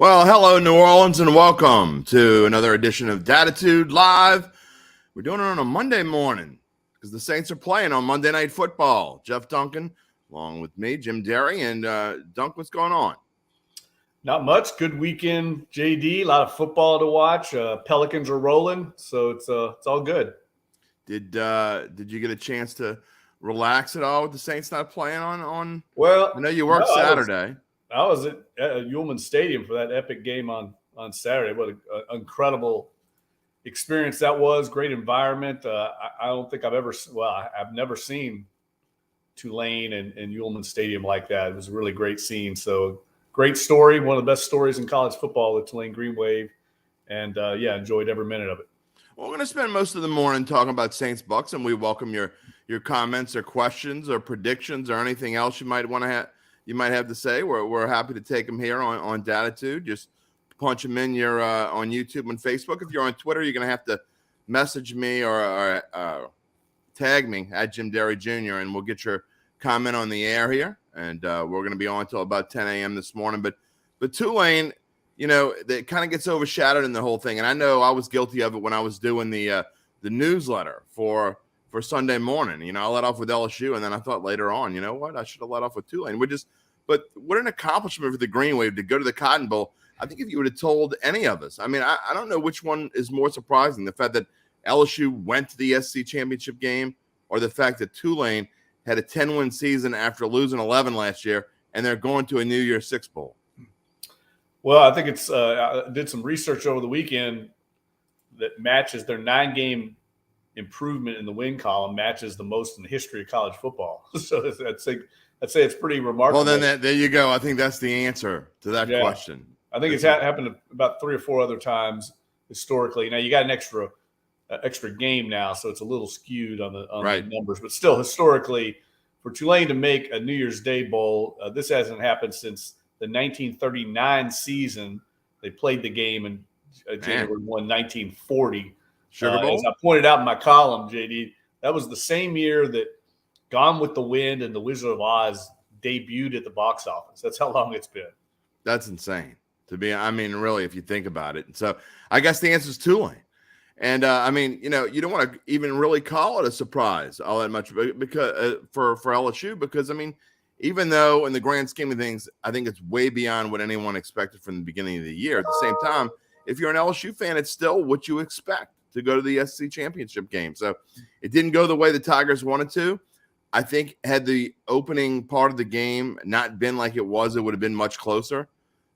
Well, hello, New Orleans, and welcome to another edition of Dattitude Live. We're doing it on a Monday morning because the Saints are playing on Monday Night Football. Jeff Duncan, along with me, Jim Derry, and Dunk, what's going on? Not much. Good weekend, JD. A lot of football to watch. Pelicans are rolling, so it's all good. Did you get a chance to relax at all with the Saints not playing on? Well, I know you worked Saturday. I was at Ullman Stadium for that epic game on Saturday. What an incredible experience that was. Great environment. I don't think I've never seen Tulane and Ullman Stadium like that. It was a really great scene. So great story. One of the best stories in college football, the Tulane Green Wave. And, enjoyed every minute of it. Well, we're going to spend most of the morning talking about Saints Bucs, and we welcome your comments or questions or predictions or anything else you might want to have. You might have to say. We're happy to take them here on Dattitude. Just punch them in your on YouTube and Facebook. If you're on Twitter, you're going to have to message me or tag me at Jim Derry Jr. and we'll get your comment on the air here. And we're going to be on until about 10 a.m. this morning. But Tulane, that kind of gets overshadowed in the whole thing. And I know I was guilty of it when I was doing the newsletter for Sunday morning. I let off with LSU, and then I thought later on, you know what, I should have let off with Tulane. But what an accomplishment for the Green Wave to go to the Cotton Bowl. I think if you would have told any of us, I don't know which one is more surprising, the fact that LSU went to the SEC championship game or the fact that Tulane had a 10-win season after losing 11 last year, and they're going to a New Year's Six Bowl. Well, I think it's I did some research over the weekend that matches their 9-game improvement in the win column matches the most in the history of college football. So I'd say it's pretty remarkable. Well, then there you go. I think that's the answer to that question. I think it's happened about 3 or 4 other times historically. Now you got an extra game now, so it's a little skewed on the numbers. But still, historically, for Tulane to make a New Year's Day bowl, this hasn't happened since the 1939 season. They played the game in January 1, 1940. Sugar Bowl? As I pointed out in my column, JD, that was the same year that Gone with the Wind and The Wizard of Oz debuted at the box office. That's how long it's been. That's insane. Really, if you think about it. So I guess the answer is Tulane. And, you don't want to even really call it a surprise all that much because for LSU because, even though in the grand scheme of things, I think it's way beyond what anyone expected from the beginning of the year. At the same time, if you're an LSU fan, it's still what you expect to go to the SEC championship game. So it didn't go the way the Tigers wanted to. I think had the opening part of the game not been like it would have been much closer.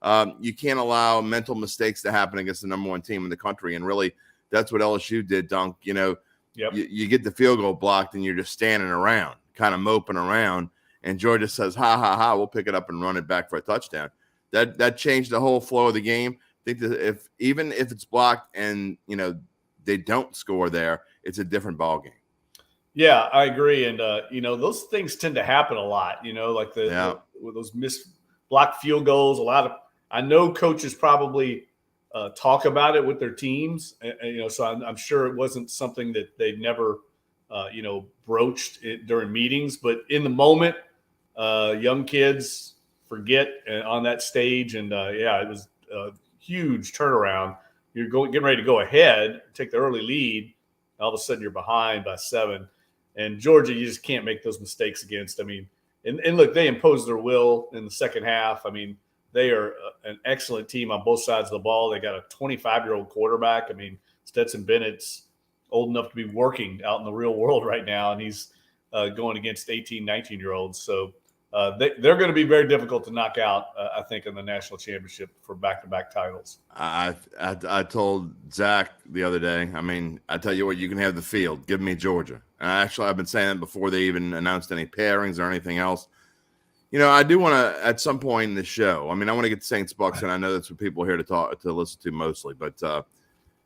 You can't allow mental mistakes to happen against the number one team in the country. And really, that's what LSU did, Dunk. You get the field goal blocked and you're just standing around, kind of moping around. And Georgia says, ha, ha, ha, we'll pick it up and run it back for a touchdown. That changed the whole flow of the game. I think that even if it's blocked and, they don't score there, it's a different ball game. Yeah, I agree. And, those things tend to happen a lot, like those missed blocked field goals. I know coaches probably talk about it with their teams, so I'm sure it wasn't something that they never, broached during meetings. But in the moment, young kids forget on that stage. And, it was a huge turnaround. You're getting ready to go ahead, take the early lead. All of a sudden, you're behind by 7. And Georgia, you just can't make those mistakes against. And look, they imposed their will in the second half. They are an excellent team on both sides of the ball. They got a 25-year-old quarterback. Stetson Bennett's old enough to be working out in the real world right now, and he's going against 18, 19-year-olds. So they're going to be very difficult to knock out, I think, in the national championship for back-to-back titles. I told Zach the other day, I tell you what, you can have the field. Give me Georgia. And I've been saying that before they even announced any pairings or anything else. I do want to, at some point in the show, I want to get Saints Bucs, and I know that's what people are here to listen to mostly, but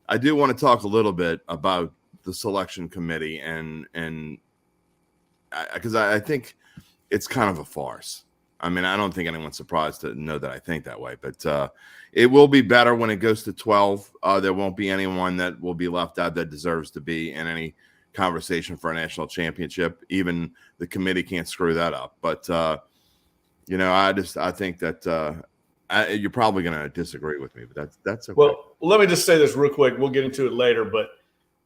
I do want to talk a little bit about the selection committee and because I think it's kind of a farce. I don't think anyone's surprised to know that I think that way, but it will be better when it goes to 12. There won't be anyone that will be left out that deserves to be in any conversation for a national championship. Even the committee can't screw that up. But, I think that You're probably going to disagree with me, but that's okay. Well, let me just say this real quick. We'll get into it later, but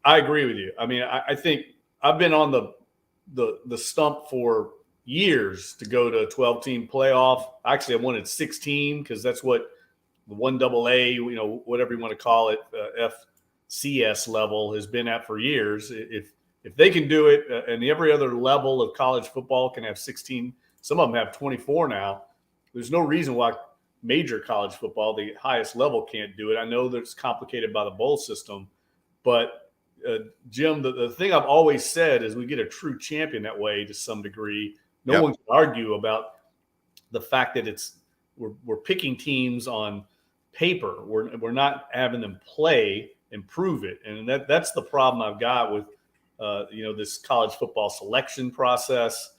I agree with you. I mean, I think I've been on the stump for years to go to a 12-team playoff. Actually, I wanted 16 because that's what the 1AA, whatever you want to call it, FCS level has been at for years. If they can do it, and every other level of college football can have 16, some of them have 24 now. There's no reason why major college football, the highest level, can't do it. I know that it's complicated by the bowl system, but Jim, the thing I've always said is we get a true champion that way to some degree. No one can argue about the fact that we're picking teams on paper. We're not having them play and prove it, and that's the problem I've got with this college football selection process.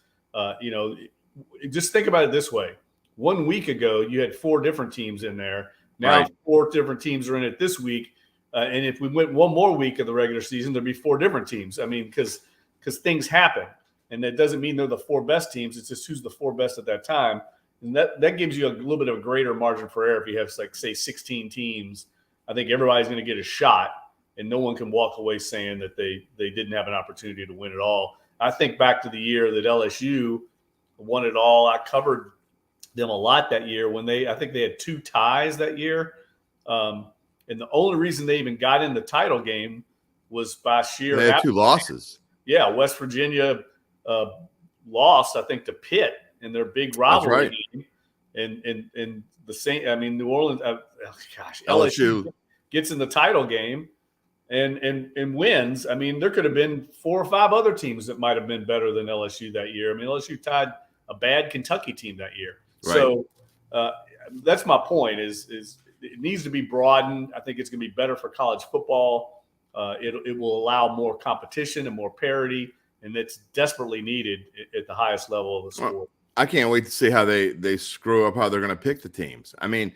Just think about it this way. 1 week ago, you had 4 different teams in there. Now 4 different teams are in it this week. And if we went one more week of the regular season, there'd be 4 different teams. I mean, because things happen. And that doesn't mean they're the 4 best teams. It's just who's the 4 best at that time. And that gives you a little bit of a greater margin for error. If you have, say 16 teams, I think everybody's going to get a shot. And no one can walk away saying that they didn't have an opportunity to win it all. I think back to the year that LSU won it all. I covered them a lot that year when I think they had 2 ties that year. And the only reason they even got in the title game was by sheer. They had 2 losses. Yeah, West Virginia lost, I think, to Pitt in their big rivalry game. And the same. I mean, New Orleans. LSU gets in the title game and wins. I mean, there could have been 4 or 5 other teams that might have been better than LSU that year. I mean, LSU tied a bad Kentucky team that year. Right. So that's my point. Is it needs to be broadened. I think it's going to be better for college football. It will allow more competition and more parity, and it's desperately needed at the highest level of the sport. Well, I can't wait to see how they screw up how they're going to pick the teams. I mean,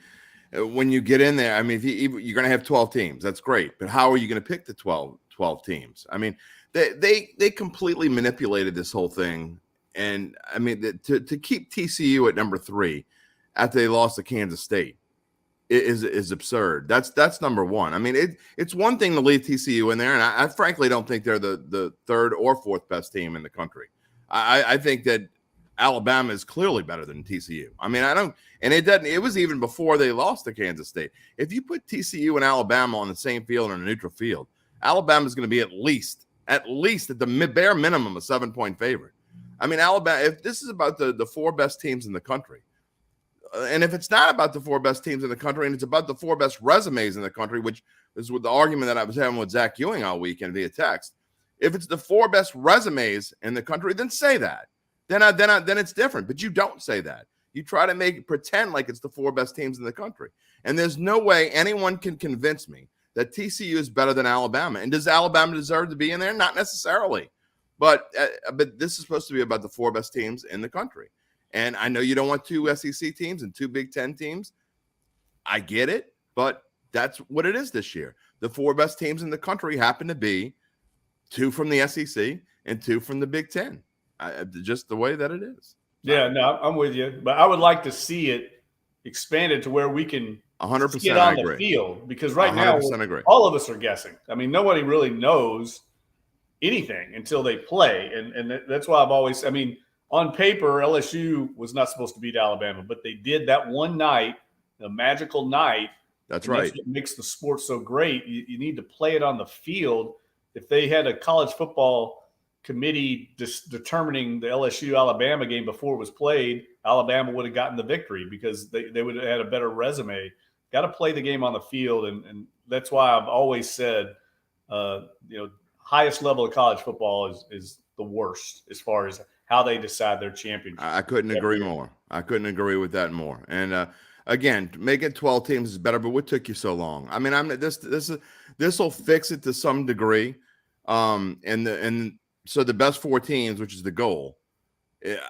when you get in there, I mean, you're going to have 12 teams. That's great, but how are you going to pick the 12 teams? I mean, they completely manipulated this whole thing, and I mean, to keep TCU at number 3 after they lost to Kansas State is absurd. That's number one. I mean, it's one thing to leave TCU in there, and I frankly don't think they're the 3rd or 4th best team in the country. I think that Alabama is clearly better than TCU. I mean, it was even before they lost to Kansas State. If you put TCU and Alabama on the same field or in a neutral field, Alabama is going to be at least at the bare minimum a 7-point favorite. I mean, Alabama, if this is about the 4 best teams in the country, and if it's not about the 4 best teams in the country and it's about the 4 best resumes in the country, which is with the argument that I was having with Zach Ewing all weekend via text, if it's the 4 best resumes in the country, then say that. Then it's different. But you don't say that. You try to pretend like it's the 4 best teams in the country. And there's no way anyone can convince me that TCU is better than Alabama. And does Alabama deserve to be in there? Not necessarily. But this is supposed to be about the 4 best teams in the country. And I know you don't want 2 SEC teams and 2 Big Ten teams. I get it, but that's what it is this year. The 4 best teams in the country happen to be 2 from the SEC and 2 from the Big Ten. Just the way that it is. Yeah, no, I'm with you. But I would like to see it expanded to where we can 100% get on the field. Because right now, all of us are guessing. I mean, nobody really knows anything until they play. And that's why I've always – I mean – on paper, LSU was not supposed to beat Alabama, but they did that one night, the magical night. That's right. That's what makes the sport so great. You need to play it on the field. If they had a college football committee determining the LSU-Alabama game before it was played, Alabama would have gotten the victory because they would have had a better resume. Got to play the game on the field, and that's why I've always said, highest level of college football is the worst as far as how they decide their championship. I couldn't agree more. I couldn't agree with that more. And again, making 12 teams is better, but what took you so long? I mean, this will fix it to some degree. And so the best 4 teams, which is the goal,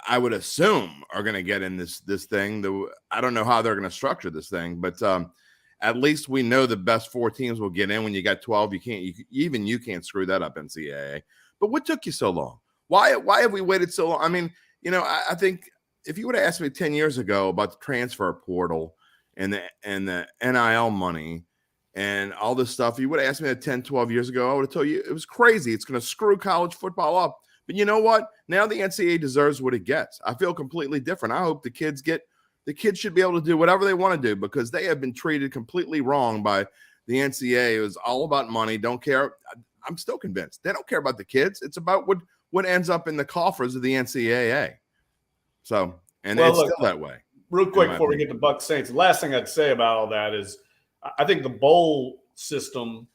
I would assume are going to get in this thing. I don't know how they're going to structure this thing, but at least we know the best 4 teams will get in. When you got 12, you can't screw that up, NCAA. But what took you so long? Why have we waited so long? I mean, I think if you would have asked me 10 years ago about the transfer portal and the NIL money and all this stuff. You would have asked me that 10, 12 years ago, I would have told you it was crazy. It's going to screw college football up. But you know what? Now the NCAA deserves what it gets. I feel completely different. I hope the kids should be able to do whatever they want to do because they have been treated completely wrong by the NCAA. It was all about money. Don't care. I'm still convinced they don't care about the kids. It's about what ends up in the coffers of the NCAA. So, and it's still that way. Real quick before we get to Bucs Saints, the last thing I'd say about all that is I think the bowl system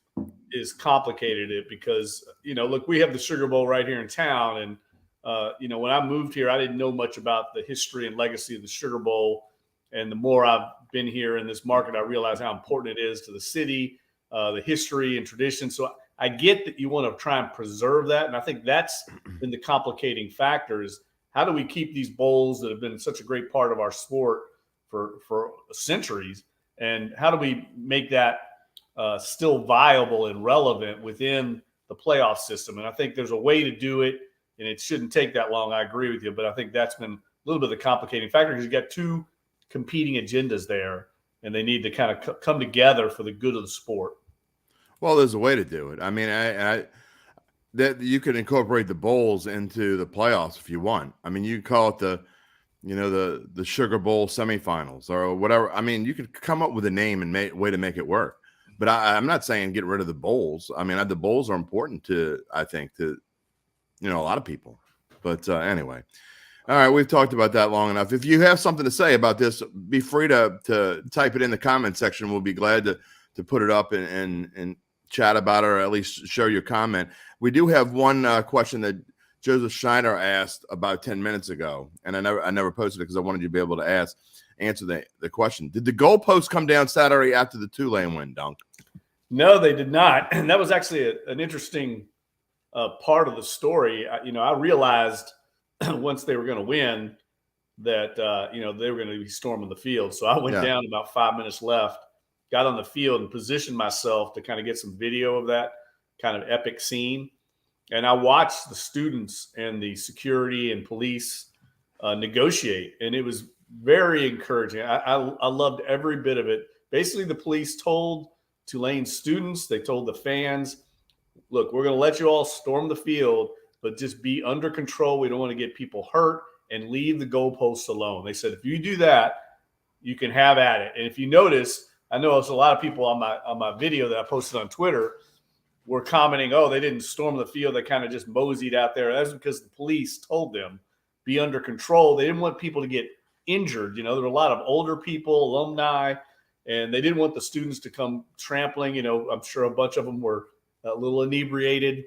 is complicated because, look, we have the Sugar Bowl right here in town. And, when I moved here, I didn't know much about the history and legacy of the Sugar Bowl. And the more I've been here in this market, I realize how important it is to the city, the history and tradition. So I get that you want to try and preserve that. And I think that's been the complicating factor is how do we keep these bowls that have been such a great part of our sport for centuries? And how do we make that still viable and relevant within the playoff system? And I think there's a way to do it, and it shouldn't take that long. I agree with you, but I think that's been a little bit of the complicating factor because you got two competing agendas there, and they need to kind of come together for the good of the sport. Well, there's a way to do it. I mean, that you can incorporate the bowls into the playoffs if you want. I mean, you can call it the Sugar Bowl semifinals or whatever. I mean, you could come up with a name and way to make it work. But I'm not saying get rid of the bowls. I mean, the bowls are important to a lot of people. But anyway, all right, we've talked about that long enough. If you have something to say about this, be free to type it in the comment section. We'll be glad to put it up and chat about it or at least share your comment. We do have one question that Joseph Schneider asked about 10 minutes ago, and I never posted it because I wanted you to be able to answer the question. Did the goalpost come down Saturday after the Tulane win, Dunk? No, they did not. And that was actually an interesting part of the story. I realized once they were going to win that, they were going to be storming the field. So I went down about 5 minutes left, got on the field and positioned myself to kind of get some video of that kind of epic scene. And I watched the students and the security and police negotiate, and it was very encouraging. I loved every bit of it. Basically, the police told Tulane students, they told the fans, look, we're going to let you all storm the field, but just be under control. We don't want to get people hurt and leave the goalposts alone. They said, if you do that, you can have at it. And if you notice, I know there's a lot of people on my video that I posted on Twitter were commenting, oh, they didn't storm the field. They kind of just moseyed out there. That's because the police told them be under control. They didn't want people to get injured. There were a lot of older people, alumni, and they didn't want the students to come trampling. I'm sure a bunch of them were a little inebriated.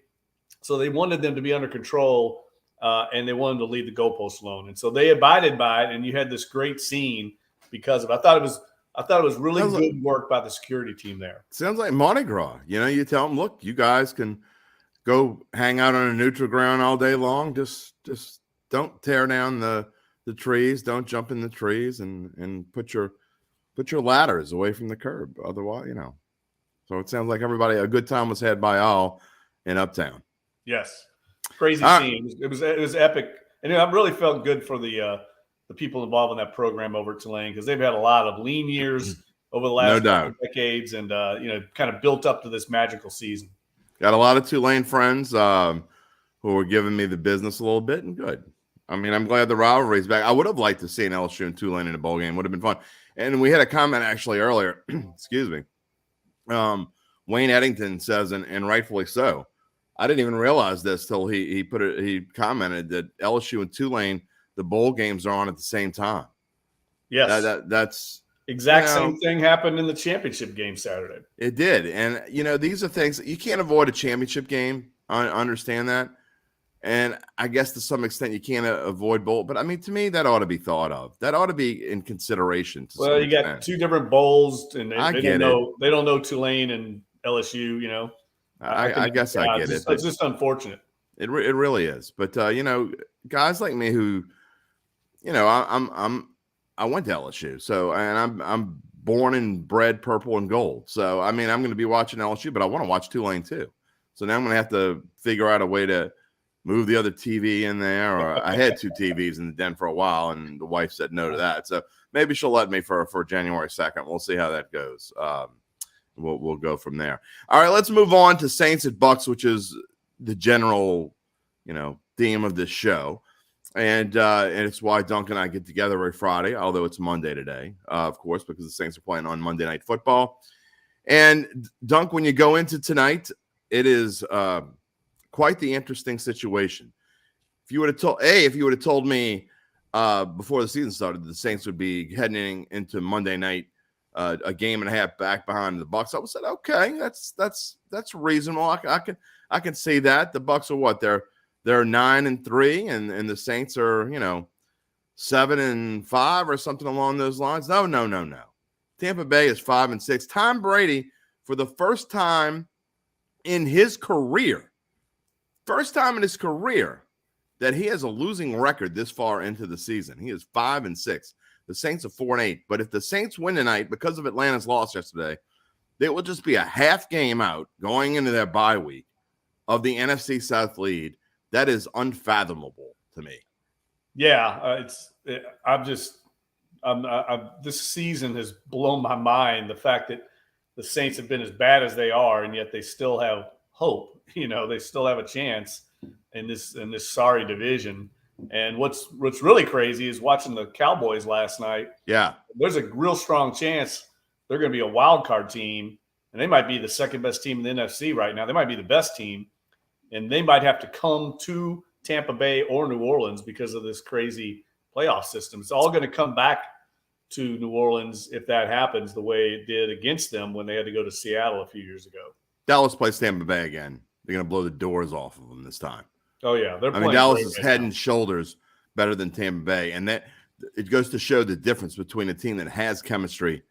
So they wanted them to be under control, and they wanted to leave the goalposts alone. And so they abided by it, and you had this great scene because of it. I thought it was really good work by the security team there. Sounds like Mardi Gras. You tell them, look, you guys can go hang out on a neutral ground all day long. Just don't tear down the trees. Don't jump in the trees and put your ladders away from the curb. Otherwise, So it sounds like a good time was had by all in Uptown. Yes. Crazy scene. It was epic. And I really felt good for the people involved in that program over at Tulane because they've had a lot of lean years over the last couple decades and, kind of built up to this magical season. Got a lot of Tulane friends who were giving me the business a little bit, and good. I mean, I'm glad the rivalry's back. I would have liked to see an LSU and Tulane in a bowl game. Would have been fun. And we had a comment actually earlier, excuse me. Wayne Eddington says, and rightfully so, I didn't even realize this till he commented that LSU and Tulane, the bowl games are on at the same time. Yes. That's same thing happened in the championship game Saturday. It did. And, these are things that you can't avoid a championship game. I understand that. And I guess to some extent you can't avoid bowl. But, I mean, to me, that ought to be thought of. That ought to be in consideration. Well, you got two different bowls, and they don't know Tulane and LSU, I guess I get it. It's just unfortunate. It really is. But, guys like me who, I went to LSU. So, and I'm born and bred purple and gold. So, I mean, I'm going to be watching LSU, but I want to watch Tulane too. So now I'm going to have to figure out a way to move the other TV in there, or I had 2 TVs in the den for a while, and the wife said no to that. So maybe she'll let me for January 2nd. We'll see how that goes. We'll go from there. All right, let's move on to Saints at Bucs, which is the general, theme of this show. And it's why Duncan and I get together every Friday, although it's Monday today, of course, because the Saints are playing on Monday Night Football. And Dunk, when you go into tonight, it is quite the interesting situation. If you would have told me before the season started, the Saints would be heading into Monday night, a game and a half back behind the Bucs, I would have said, okay, that's reasonable. I can see that. The Bucs are what? They're 9-3, and the Saints are 7-5 or something along those lines. No. Tampa Bay is 5-6. Tom Brady, for the first time in his career, that he has a losing record this far into the season. He is 5-6. The Saints are 4-8. But if the Saints win tonight, because of Atlanta's loss yesterday, they will just be a half game out going into their bye week of the NFC South lead. That is unfathomable to me. Yeah, this season has blown my mind. The fact that the Saints have been as bad as they are, and yet they still have hope. They still have a chance in this sorry division. And what's really crazy is watching the Cowboys last night. Yeah, there's a real strong chance they're going to be a wild card team, and they might be the second best team in the NFC right now. They might be the best team, and they might have to come to Tampa Bay or New Orleans because of this crazy playoff system. It's all going to come back to New Orleans if that happens the way it did against them when they had to go to Seattle a few years ago. Dallas plays Tampa Bay again. They're going to blow the doors off of them this time. Oh, yeah. Dallas is head and shoulders better than Tampa Bay. And that it goes to show the difference between a team that has chemistry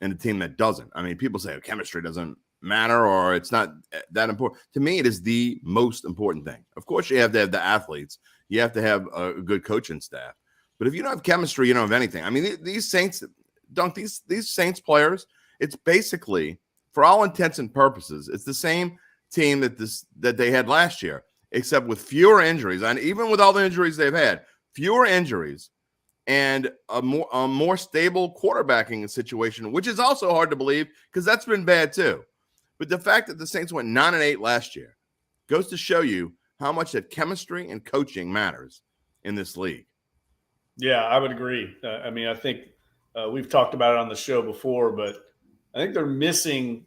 and a team that doesn't. People say chemistry doesn't matter or it's not that important. To me, it is the most important thing. Of course, you have to have the athletes. You have to have a good coaching staff. But if you don't have chemistry, you don't have anything. These Saints, these Saints players, it's basically, for all intents and purposes, it's the same team that they had last year, except with fewer injuries. And even with all the injuries they've had, fewer injuries and a more stable quarterbacking situation, which is also hard to believe because that's been bad too. But the fact that the Saints went 9-8 last year goes to show you how much that chemistry and coaching matters in this league. Yeah, I would agree. I think we've talked about it on the show before, but I think they're missing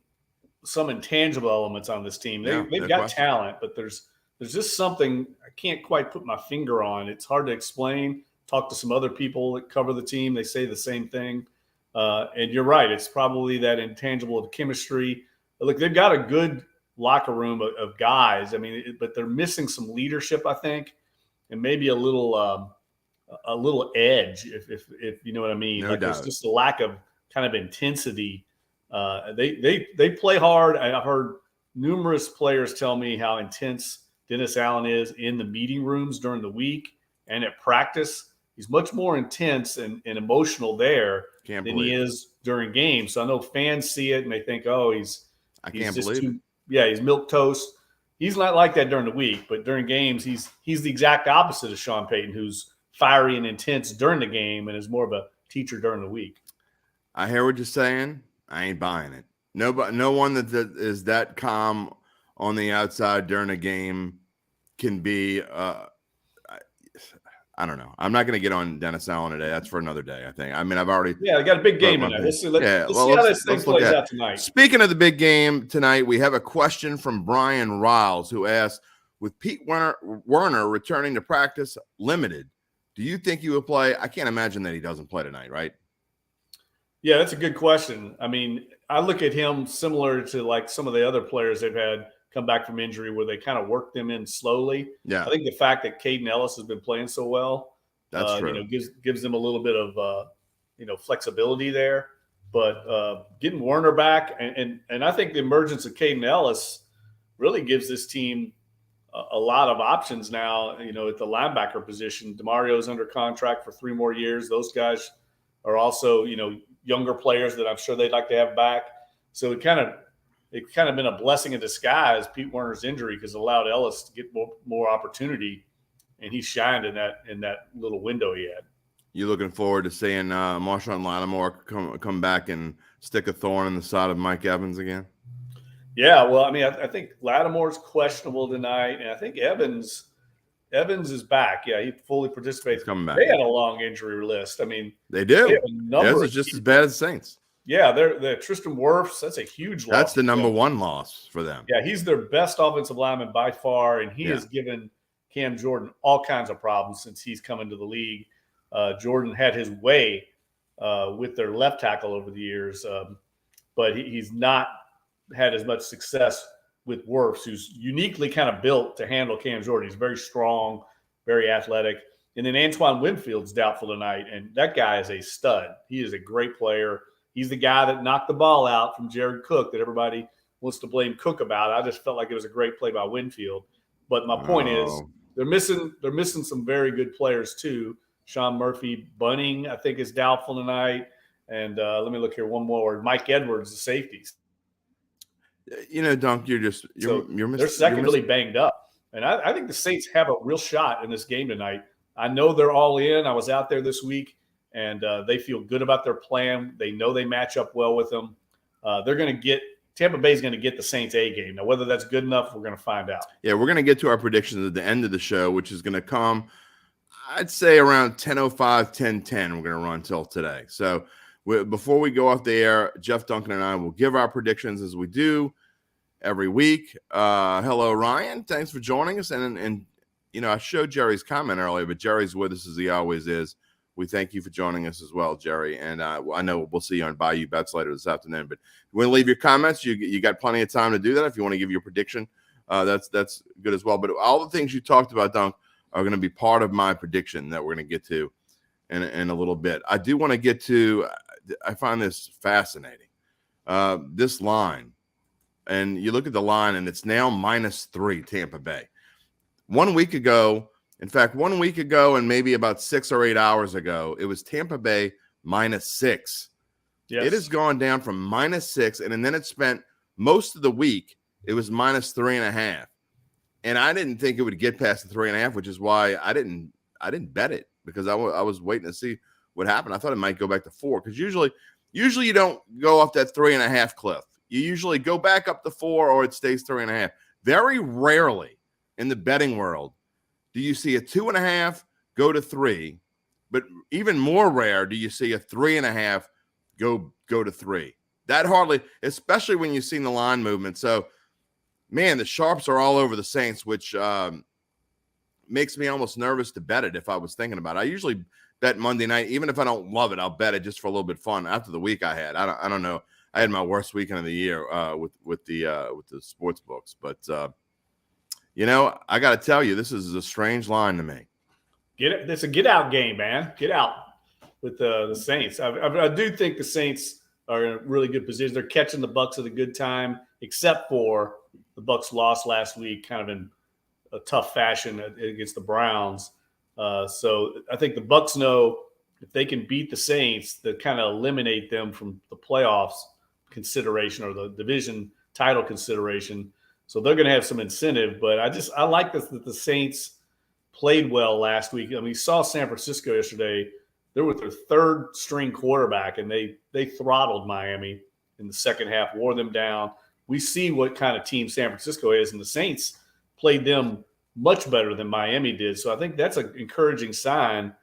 some intangible elements on this team. They've got talent, but there's just something I can't quite put my finger on. It's hard to explain. Talk to some other people that cover the team. They say the same thing. And you're right. It's probably that intangible of chemistry. Look, they've got a good locker room of guys. But they're missing some leadership, I think, and maybe a little edge, if you know what I mean. No doubt. There's just a lack of kind of intensity. They play hard. I've heard numerous players tell me how intense Dennis Allen is in the meeting rooms during the week and at practice. He's much more intense and emotional there than he is during games. So I know fans see it and they think, he's milk toast. He's not like that during the week, but during games, he's the exact opposite of Sean Payton, who's fiery and intense during the game and is more of a teacher during the week. I hear what you're saying. I ain't buying it. No one that is that calm on the outside during a game can be. I don't know. I'm not going to get on Dennis Allen today. That's for another day, I think. I've already. Yeah, I got a big game tonight. Let's see how this thing plays out tonight. Speaking of the big game tonight, we have a question from Brian Riles who asks, with Pete Werner returning to practice limited, do you think he will play? I can't imagine that he doesn't play tonight, right? Yeah, that's a good question. I look at him similar to like some of the other players they've had come back from injury where they kind of work them in slowly. Yeah. I think the fact that Caden Ellis has been playing so well, that's true. Gives them a little bit of flexibility there. But getting Werner back and I think the emergence of Caden Ellis really gives this team a lot of options now, at the linebacker position. DeMario's under contract for 3 more years. Those guys are also, younger players that I'm sure they'd like to have back. So it kind of it's kind of been a blessing in disguise, Pete Werner's injury, because it allowed Ellis to get more opportunity, and he shined in that little window he had. You looking forward to seeing Marshawn Lattimore come back and stick a thorn in the side of Mike Evans again? Yeah, well, I mean, I think Lattimore's questionable tonight, and I think Evans is back. Yeah, he fully participates. He's coming back. They had a long injury list. I mean, they do. Theirs is just as bad as Saints. Yeah, they're Tristan Wirfs. That's a huge loss. That's the number one loss for them. Yeah, he's their best offensive lineman by far, and he has given Cam Jordan all kinds of problems since he's come into the league. Jordan had his way with their left tackle over the years, but he's not had as much success with Wirfs, who's uniquely kind of built to handle Cam Jordan. He's very strong, very athletic. And then Antoine Winfield's doubtful tonight, and that guy is a stud. He is a great player. He's the guy that knocked the ball out from Jared Cook that everybody wants to blame Cook about. I just felt like it was a great play by Winfield. But my point is they're missing some very good players too. Sean Murphy Bunning, I think, is doubtful tonight. And let me look here one more. Mike Edwards, the safeties. Dunk, you're missing. They're secondly banged up. And I think the Saints have a real shot in this game tonight. I know they're all in. I was out there this week, and they feel good about their plan. They know they match up well with them. Tampa Bay is going to get the Saints A game. Now, whether that's good enough, we're going to find out. Yeah, we're going to get to our predictions at the end of the show, which is going to come, I'd say, around 10:05, 10:10. We're going to run until today. So before we go off the air, Jeff, Duncan, and I will give our predictions as we do every week. Hello, Ryan. Thanks for joining us. And I showed Jerry's comment earlier, but Jerry's with us as he always is. We thank you for joining us as well, Jerry. And I know we'll see you on Bayou Bets later this afternoon. But if you want to leave your comments, you got plenty of time to do that. If you want to give your prediction, that's good as well. But all the things you talked about, Dunk, are going to be part of my prediction that we're going to get to in a little bit. I do want to get to – I find this fascinating. This line, and you look at the line, and it's now -3 Tampa Bay. 1 week ago – in fact, 1 week ago and maybe about 6 or 8 hours ago, it was Tampa Bay -6. Yes. It has gone down from -6, and then it spent most of the week, it was -3.5. And I didn't think it would get past the 3.5, which is why I didn't bet it, because I was waiting to see what happened. I thought it might go back to 4, because usually you don't go off that 3.5 cliff. You usually go back up to 4, or it stays 3.5. Very rarely in the betting world do you see a 2.5 go to 3, but even more rare do you see a 3.5 go to 3. That hardly, especially when you've seen the line movement. So, man, the sharps are all over the Saints, which makes me almost nervous to bet it if I was thinking about it. I usually bet Monday night, even if I don't love it, I'll bet it just for a little bit of fun. After the week I had, I don't know, I had my worst weekend of the year with the sports books, but. I got to tell you, this is a strange line to me. It's a get-out game, man. Get out with the Saints. I do think the Saints are in a really good position. They're catching the Bucs at a good time, except for the Bucs lost last week kind of in a tough fashion against the Browns. So I think the Bucs know if they can beat the Saints, they kind of eliminate them from the playoffs consideration or the division title consideration. So they're going to have some incentive, but I like this, that the Saints played well last week. I mean, you saw San Francisco yesterday. They're with their third string quarterback, and they throttled Miami in the second half, wore them down. We see what kind of team San Francisco is, and the Saints played them much better than Miami did. So I think that's an encouraging sign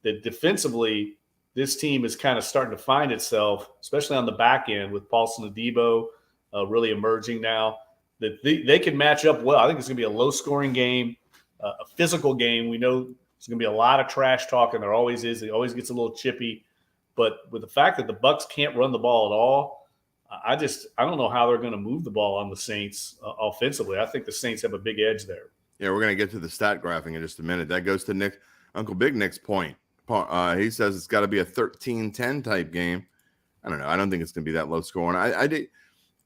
that defensively this team is kind of starting to find itself, especially on the back end with Paulson Adebo really emerging now. That they can match up well. I think it's going to be a low-scoring game, a physical game. We know there's going to be a lot of trash talking. There always is. It always gets a little chippy. But with the fact that the Bucs can't run the ball at all, I don't know how they're going to move the ball on the Saints offensively. I think the Saints have a big edge there. Yeah, we're going to get to the stat graphic in just a minute. That goes to Uncle Big Nick's point. He says it's got to be a 13-10 type game. I don't know. I don't think it's going to be that low scoring.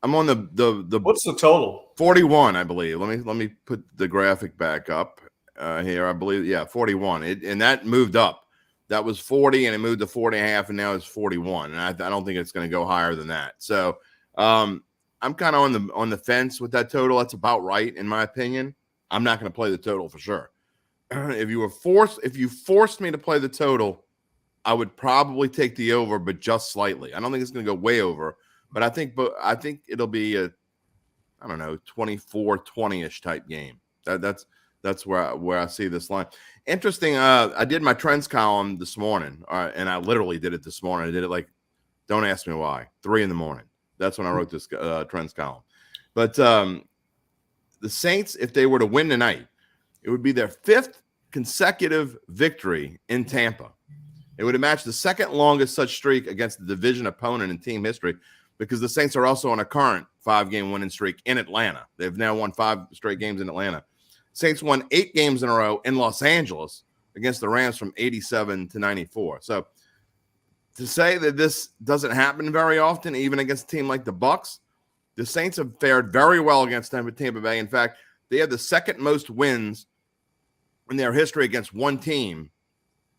I'm on the what's the total? 41, I believe. Let me put the graphic back up here. I believe 41. And that moved up. That was 40 and it moved to 40.5 and now it's 41. And I don't think it's going to go higher than that. So I'm kind of on the fence with that total. That's about right in my opinion. I'm not going to play the total for sure. If you forced me to play the total, I would probably take the over, but just slightly. I don't think it's going to go way over, but I think it'll be a, I don't know, 24-20-ish type game. That's where I see this line. Interesting. I did my trends column this morning, and I literally did it this morning. I did it like, don't ask me why, 3 a.m. That's when I wrote this trends column. But the Saints, if they were to win tonight, it would be their 5th consecutive victory in Tampa. It would match the second longest such streak against the division opponent in team history, because the Saints are also on a current 5-game winning streak in Atlanta. They've now won 5 straight games in Atlanta. Saints won 8 games in a row in Los Angeles against the Rams from 87 to 94. So to say that this doesn't happen very often, even against a team like the Bucs, the Saints have fared very well against Tampa Bay. In fact, they have the second most wins in their history against one team.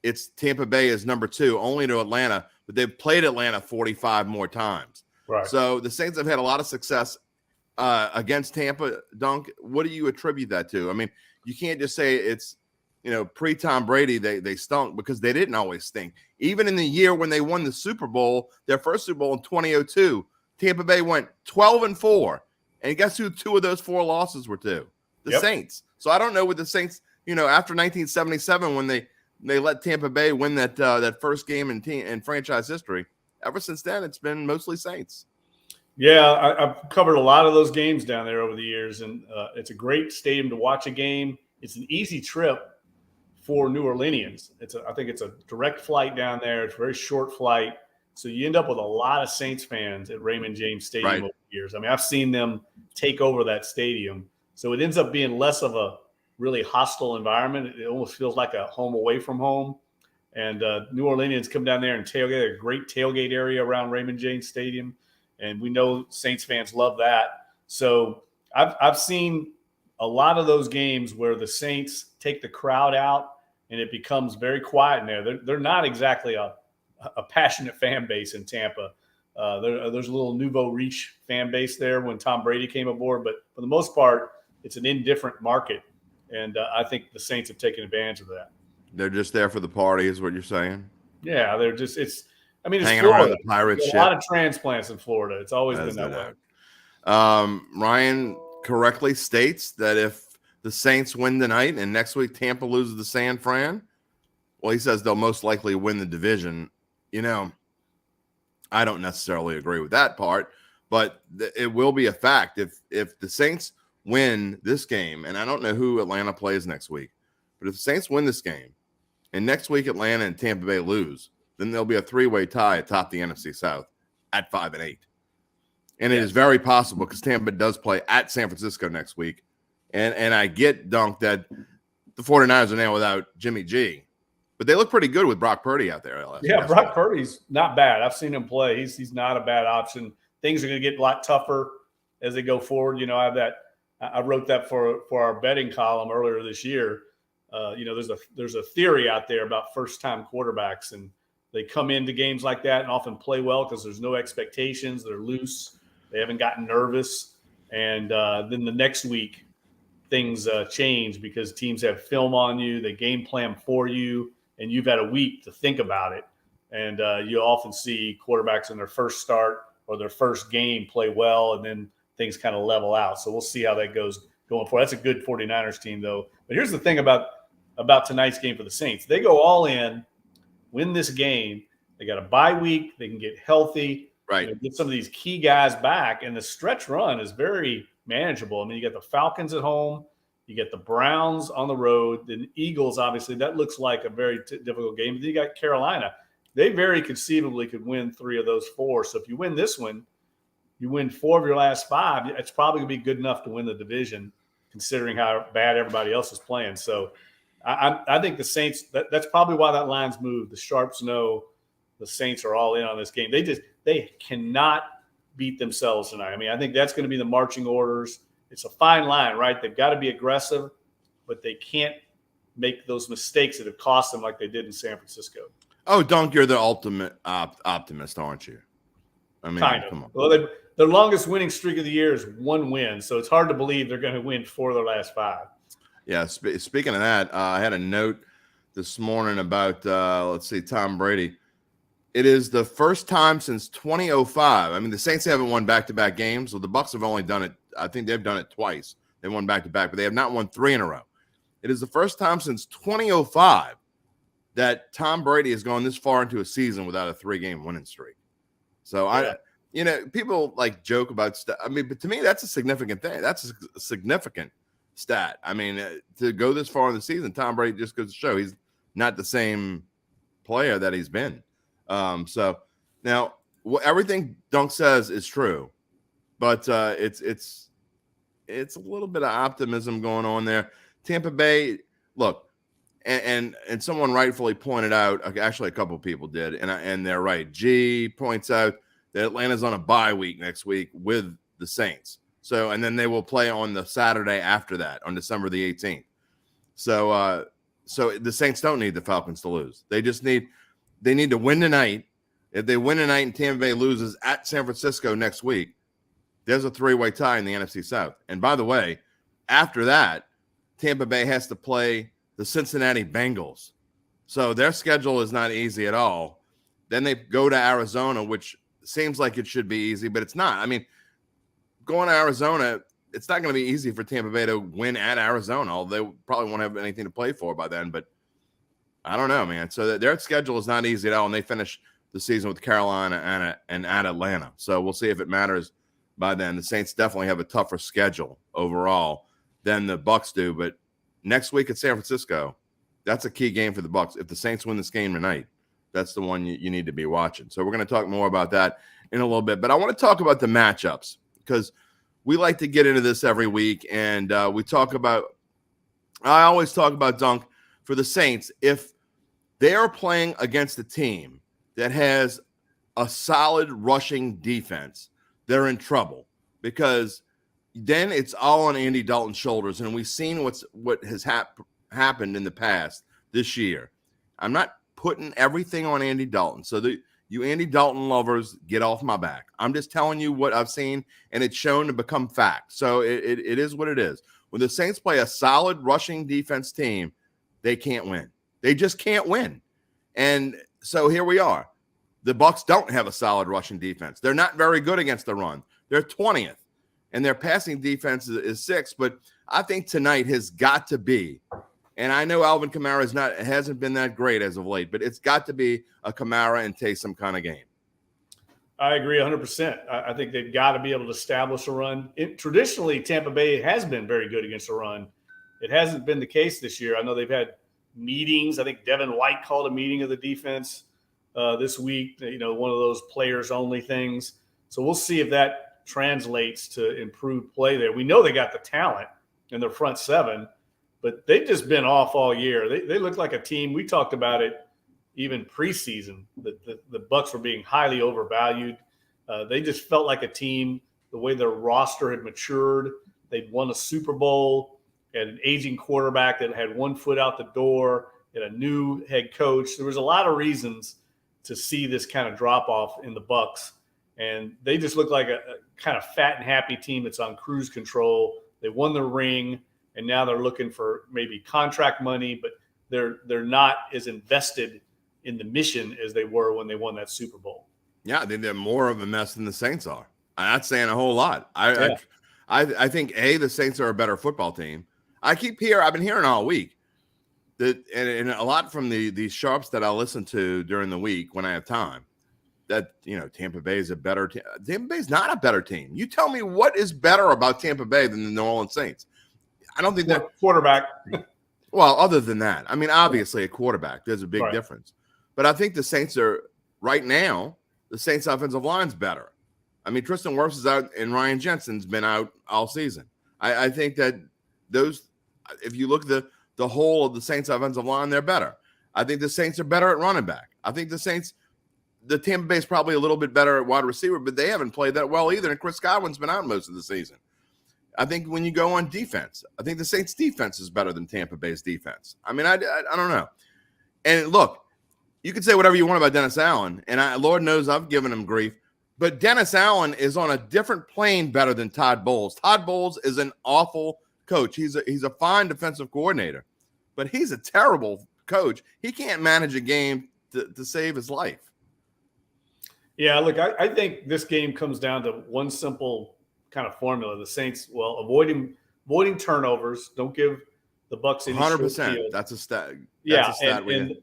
It's Tampa Bay is number 2, only to Atlanta, but they've played Atlanta 45 more times. Right. So the Saints have had a lot of success against Tampa. Dunk, what do you attribute that to? I mean, you can't just say it's, pre-Tom Brady they stunk, because they didn't always stink. Even in the year when they won the Super Bowl, their first Super Bowl in 2002, Tampa Bay went 12-4. And guess who 2 of those 4 losses were to? The Saints. So I don't know what the Saints, after 1977 when they let Tampa Bay win that first game in franchise history. Ever since then, it's been mostly Saints. Yeah, I've covered a lot of those games down there over the years, and it's a great stadium to watch a game. It's an easy trip for New Orleanians. I think it's a direct flight down there. It's a very short flight. So you end up with a lot of Saints fans at Raymond James Stadium over the years. I mean, I've seen them take over that stadium. So it ends up being less of a really hostile environment. It almost feels like a home away from home. And New Orleanians come down there and tailgate. A great tailgate area around Raymond James Stadium. And we know Saints fans love that. So I've seen a lot of those games where the Saints take the crowd out and it becomes very quiet in there. They're not exactly a passionate fan base in Tampa. There's a little nouveau riche fan base there when Tom Brady came aboard. But for the most part, it's an indifferent market. And I think the Saints have taken advantage of that. They're just there for the party, is what you're saying? Yeah, they're just it's hanging Florida. around the pirate ship. A lot of transplants in Florida. It's always been that way. Ryan correctly states that if the Saints win tonight and next week Tampa loses to San Fran, well, he says they'll most likely win the division. I don't necessarily agree with that part, but it will be a fact if the Saints win this game, and I don't know who Atlanta plays next week, but if the Saints win this game and next week Atlanta and Tampa Bay lose, then there'll be a 3-way tie atop the NFC South at 5-8. And it is very possible, because Tampa does play at San Francisco next week. And I get, Dunk, that the 49ers are now without Jimmy G. But they look pretty good with Brock Purdy out there. Brock Purdy's not bad. I've seen him play. He's not a bad option. Things are going to get a lot tougher as they go forward. I wrote that for our betting column earlier this year. There's a theory out there about first-time quarterbacks, and they come into games like that and often play well because there's no expectations. They're loose. They haven't gotten nervous. And then the next week, things change because teams have film on you. They game plan for you, and you've had a week to think about it. And you often see quarterbacks in their first start or their first game play well, and then things kind of level out. So we'll see how that goes going forward. That's a good 49ers team, though. But here's the thing about tonight's game for the Saints. They go all in, win this game. They got a bye week. They can get healthy. Right. Get some of these key guys back. And the stretch run is very manageable. I mean, you got the Falcons at home. You get the Browns on the road. The Eagles, obviously, that looks like a very difficult game. But then you got Carolina. They very conceivably could win 3 of those 4. So if you win this one, you win 4 of your last 5. It's probably going to be good enough to win the division, considering how bad everybody else is playing. So I think the Saints, that's probably why that line's moved. The Sharps know the Saints are all in on this game. They cannot beat themselves tonight. I mean, I think that's going to be the marching orders. It's a fine line, right? They've got to be aggressive, but they can't make those mistakes that have cost them like they did in San Francisco. Oh, Dunk, you're the ultimate optimist, aren't you? I mean, kind of. Come on. Well, their longest winning streak of the year is 1 win. So it's hard to believe they're going to win 4 of their last 5. Yeah. Speaking of that, I had a note this morning about, Tom Brady. It is the first time since 2005. I mean, the Saints haven't won back-to-back games. Well, the Bucs have only done it. I think they've done it twice. They won back-to-back, but they have not won 3 in a row. It is the first time since 2005 that Tom Brady has gone this far into a season without a 3-game winning streak. So people like joke about but to me, that's a significant thing. That's a significant stat. I mean, to go this far in the season, Tom Brady just goes to show he's not the same player that he's been. So now everything Dunk says is true, but it's a little bit of optimism going on there. Tampa Bay, look, and someone rightfully pointed out, actually a couple of people did, and they're right. G points out that Atlanta's on a bye week next week with the Saints. So, and then they will play on the Saturday after that, on December the 18th. So the Saints don't need the Falcons to lose. They need to win tonight. If they win tonight and Tampa Bay loses at San Francisco next week, there's a 3-way tie in the NFC South. And by the way, after that, Tampa Bay has to play the Cincinnati Bengals. So their schedule is not easy at all. Then they go to Arizona, which seems like it should be easy, but it's not. I mean, going to Arizona, it's not going to be easy for Tampa Bay to win at Arizona, although they probably won't have anything to play for by then. But I don't know, man. So their schedule is not easy at all, and they finish the season with Carolina and at Atlanta. So we'll see if it matters by then. The Saints definitely have a tougher schedule overall than the Bucs do. But next week at San Francisco, that's a key game for the Bucs. If the Saints win this game tonight, that's the one you need to be watching. So we're going to talk more about that in a little bit. But I want to talk about the matchups because we like to get into this every week. And I always talk about, Dunk, for the Saints, if they are playing against a team that has a solid rushing defense, they're in trouble because then it's all on Andy Dalton's shoulders. And we've seen what has happened in the past this year. I'm not putting everything on Andy Dalton. So you Andy Dalton lovers, get off my back. I'm just telling you what I've seen, and it's shown to become fact. So it is what it is. When the Saints play a solid rushing defense team, they can't win. They just can't win. And so here we are. The Bucs don't have a solid rushing defense. They're not very good against the run. They're 20th, and their passing defense is 6th. But I think tonight has got to be, and I know Alvin Kamara hasn't been that great as of late, but it's got to be a Kamara and Taysom kind of game. I agree 100%. I think they've got to be able to establish a run. Traditionally, Tampa Bay has been very good against a run. It hasn't been the case this year. I know they've had meetings. I think Devin White called a meeting of the defense this week, one of those players only things. So we'll see if that translates to improved play there. We know they got the talent in their front seven, but they've just been off all year. They look like a team. We talked about it even preseason. The Bucs were being highly overvalued. They just felt like a team, the way their roster had matured. They'd won a Super Bowl, had an aging quarterback that had one foot out the door, and a new head coach. There was a lot of reasons to see this kind of drop-off in the Bucs, and they just look like a kind of fat and happy team that's on cruise control. They won the ring, and now they're looking for maybe contract money, but they're not as invested in the mission as they were when they won that Super Bowl. Yeah, I think they're more of a mess than the Saints are. I'm not saying a whole lot. I think, the Saints are a better football team. I've been hearing all week that, and a lot from these sharps that I listen to during the week when I have time, that, Tampa Bay is a better team. Tampa Bay is not a better team. You tell me what is better about Tampa Bay than the New Orleans Saints. I don't think that quarterback. Well, other than that, I mean, obviously a quarterback, there's a big difference. But I think the Saints are right now, the Saints offensive line's better. I mean, Tristan Wirfs is out and Ryan Jensen's been out all season. I think that if you look at the whole of the Saints offensive line, they're better. I think the Saints are better at running back. I think the Tampa Bay is probably a little bit better at wide receiver, but they haven't played that well either. And Chris Godwin's been out most of the season. I think when you go on defense, I think the Saints defense is better than Tampa Bay's defense. I mean, I don't know. And look, you can say whatever you want about Dennis Allen, and Lord knows I've given him grief. But Dennis Allen is on a different plane better than Todd Bowles. Todd Bowles is an awful coach. He's a fine defensive coordinator, but he's a terrible coach. He can't manage a game to save his life. Yeah, look, I think this game comes down to one simple kind of formula. The Saints, avoiding turnovers. Don't give the Bucs any 100%. That's a stat. Yeah, and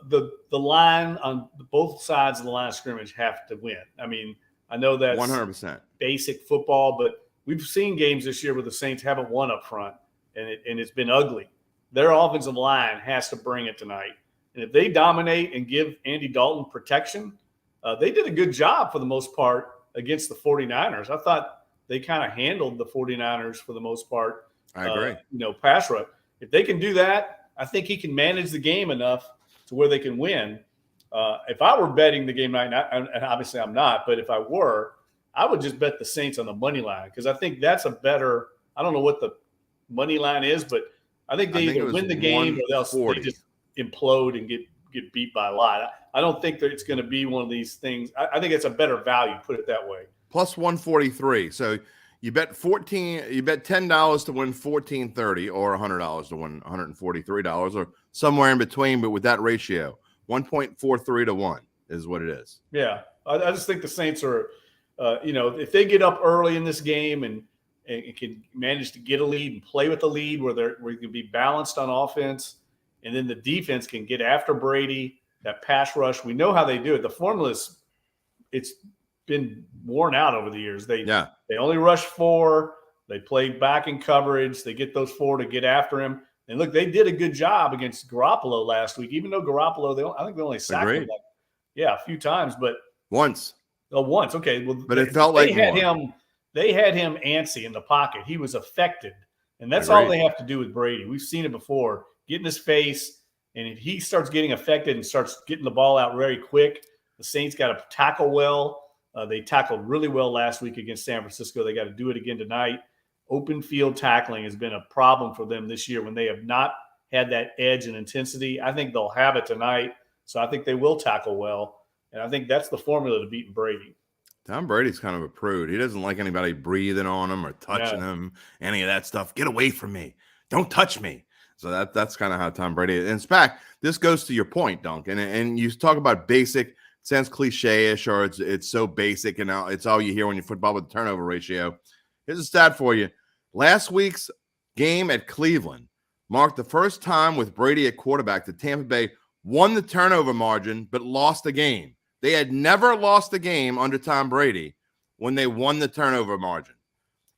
the line on both sides of the line of scrimmage have to win. I mean, I know that's 100% basic football, but we've seen games this year where the Saints haven't won up front, and it's been ugly. Their offensive line has to bring it tonight. And if they dominate and give Andy Dalton protection, they did a good job for the most part against the 49ers. I thought they kind of handled the 49ers for the most part. I agree. Pass rush. If they can do that, I think he can manage the game enough to where they can win. If I were betting the game night, and obviously I'm not, but if I were, I would just bet the Saints on the money line because I think that's a better – I don't know what the money line is, but I think they either win the game or they just implode and get beat by a lot. I don't think that it's going to be one of these things. I think it's a better value, put it that way. Plus 143. So you bet $10 to win $14.30 or $100 to win $143 or somewhere in between, but with that ratio, 1.43 to 1 is what it is. Yeah. I just think the Saints are, if they get up early in this game and can manage to get a lead and play with the lead where you can be balanced on offense, and then the defense can get after Brady, that pass rush. We know how they do it. The formula it's been worn out over the years. They only rush 4. They play back in coverage. They get those 4 to get after him. And look, they did a good job against Garoppolo last week. Even though Garoppolo, I think they only sacked him a few times, but once. Oh, once. Okay. Well, but it felt like they had him antsy in the pocket. He was affected, and that's all they have to do with Brady. We've seen it before. Get in his face, and if he starts getting affected and starts getting the ball out very quick, the Saints got to tackle well. They tackled really well last week against San Francisco. They got to do it again tonight. Open field tackling has been a problem for them this year when they have not had that edge and intensity. I think they'll have it tonight, so I think they will tackle well, and I think that's the formula to beating Brady. Tom Brady's kind of a prude. He doesn't like anybody breathing on him or touching him, any of that stuff. Get away from me. Don't touch me. So that's kind of how Tom Brady is. In fact, this goes to your point, Duncan, and you talk about basic, sounds cliche-ish, or it's so basic, and it's all you hear when you football with the turnover ratio. Here's a stat for you. Last week's game at Cleveland marked the first time with Brady at quarterback that Tampa Bay won the turnover margin but lost the game. They had never lost a game under Tom Brady when they won the turnover margin.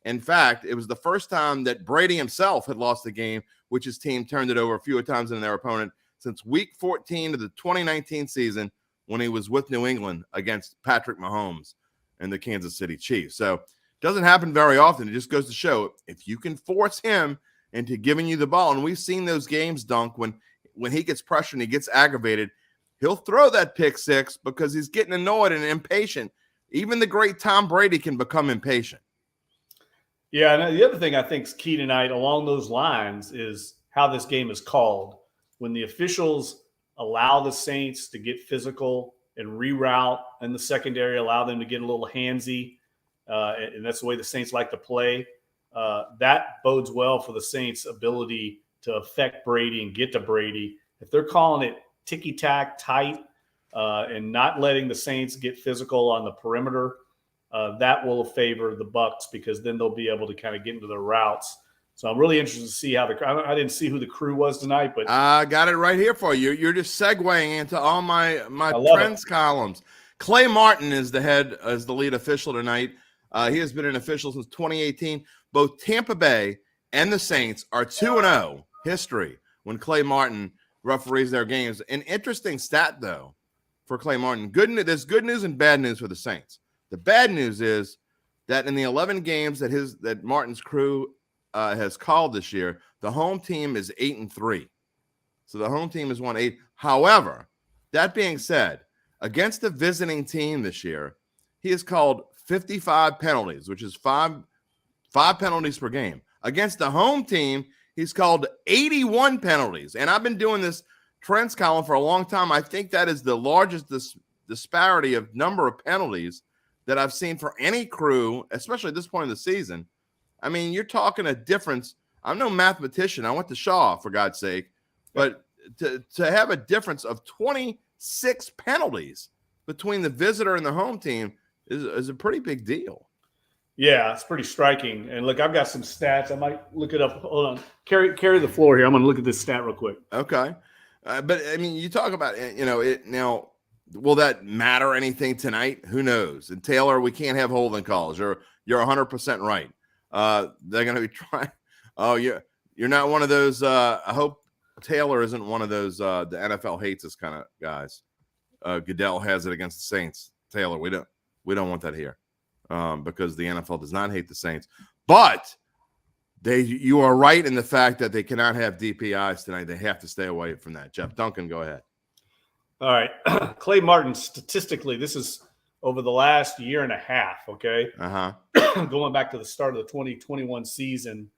In fact, it was the first time that Brady himself had lost a game, which his team turned it over fewer times than their opponent since week 14 of the 2019 season when he was with New England against Patrick Mahomes and the Kansas City Chiefs. So it doesn't happen very often. It just goes to show if you can force him into giving you the ball, and we've seen those games, Dunk, when he gets pressured and he gets aggravated, he'll throw that pick six because he's getting annoyed and impatient. Even the great Tom Brady can become impatient. Yeah, and the other thing I think is key tonight along those lines is how this game is called. When the officials allow the Saints to get physical and reroute in the secondary, allow them to get a little handsy, and that's the way the Saints like to play, that bodes well for the Saints' ability to affect Brady and get to Brady. If they're calling it ticky-tack tight and not letting the Saints get physical on the perimeter, that will favor the Bucs because then they'll be able to kind of get into their routes. So I'm really interested to see how I didn't see who the crew was tonight, but I got it right here for you. You're just segueing into all my trends columns. Clay Martin is the lead official tonight. He has been an official since 2018. Both Tampa Bay and the Saints are 2-0 history when Clay Martin referees their games. An interesting stat, though, for Clay Martin. There's good news and bad news for the Saints. The bad news is that in the 11 games that Martin's crew has called this year, the home team is 8-3. So the home team has won 8. However, that being said, against the visiting team this year, he has called 55 penalties, which is five penalties per game. Against the home team, he's called 81 penalties. And I've been doing this trends column for a long time. I think that is the largest disparity of number of penalties that I've seen for any crew, especially at this point in the season. I mean, you're talking a difference. I'm no mathematician. I went to Shaw, for God's sake. But to have a difference of 26 penalties between the visitor and the home team is a pretty big deal. Yeah, it's pretty striking. And look, I've got some stats. I might look it up. Hold on. Carry the floor here. I'm going to look at this stat real quick. Okay. But, I mean, you talk about, it now. Will that matter anything tonight? Who knows? And Taylor, we can't have holding calls. You're 100% right. They're going to be trying. Oh, you're not one of those. I hope Taylor isn't one of those. The NFL hates this kind of guys. Goodell has it against the Saints. Taylor, we don't want that here, because the NFL does not hate the Saints. But you are right in the fact that they cannot have DPIs tonight. They have to stay away from that. Jeff Duncan, go ahead. All right. Clay Martin, statistically, this is over the last year and a half, okay? Going back to the start of the 2021 season,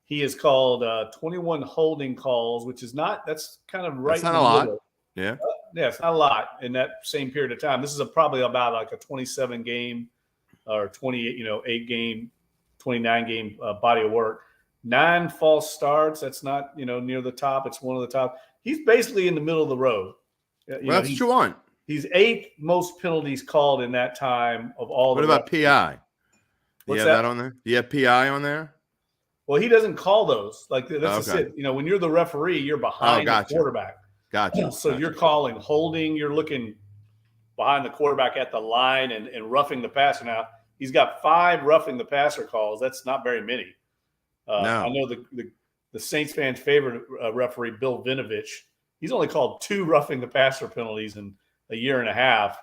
he has called 21 holding calls, which is that's kind of right. That's not a lot. Yeah. Yeah, it's not a lot in that same period of time. This is probably about like a 27 game or 28, 8 game, 29 game body of work. 9 false starts. That's not, near the top. It's one of the top. He's basically in the middle of the road. That's what you want. He's 8th most penalties called in that time of all. What about PI? What's that on there? Do you have PI on there? Well, he doesn't call those. Like that's just it. When you're the referee, you're behind the quarterback. Gotcha. So you're calling holding. You're looking behind the quarterback at the line and roughing the passer. Now he's got 5 roughing the passer calls. That's not very many. No. I know the Saints fans' favorite referee, Bill Vinovich. He's only called 2 roughing the passer penalties in a year and a half,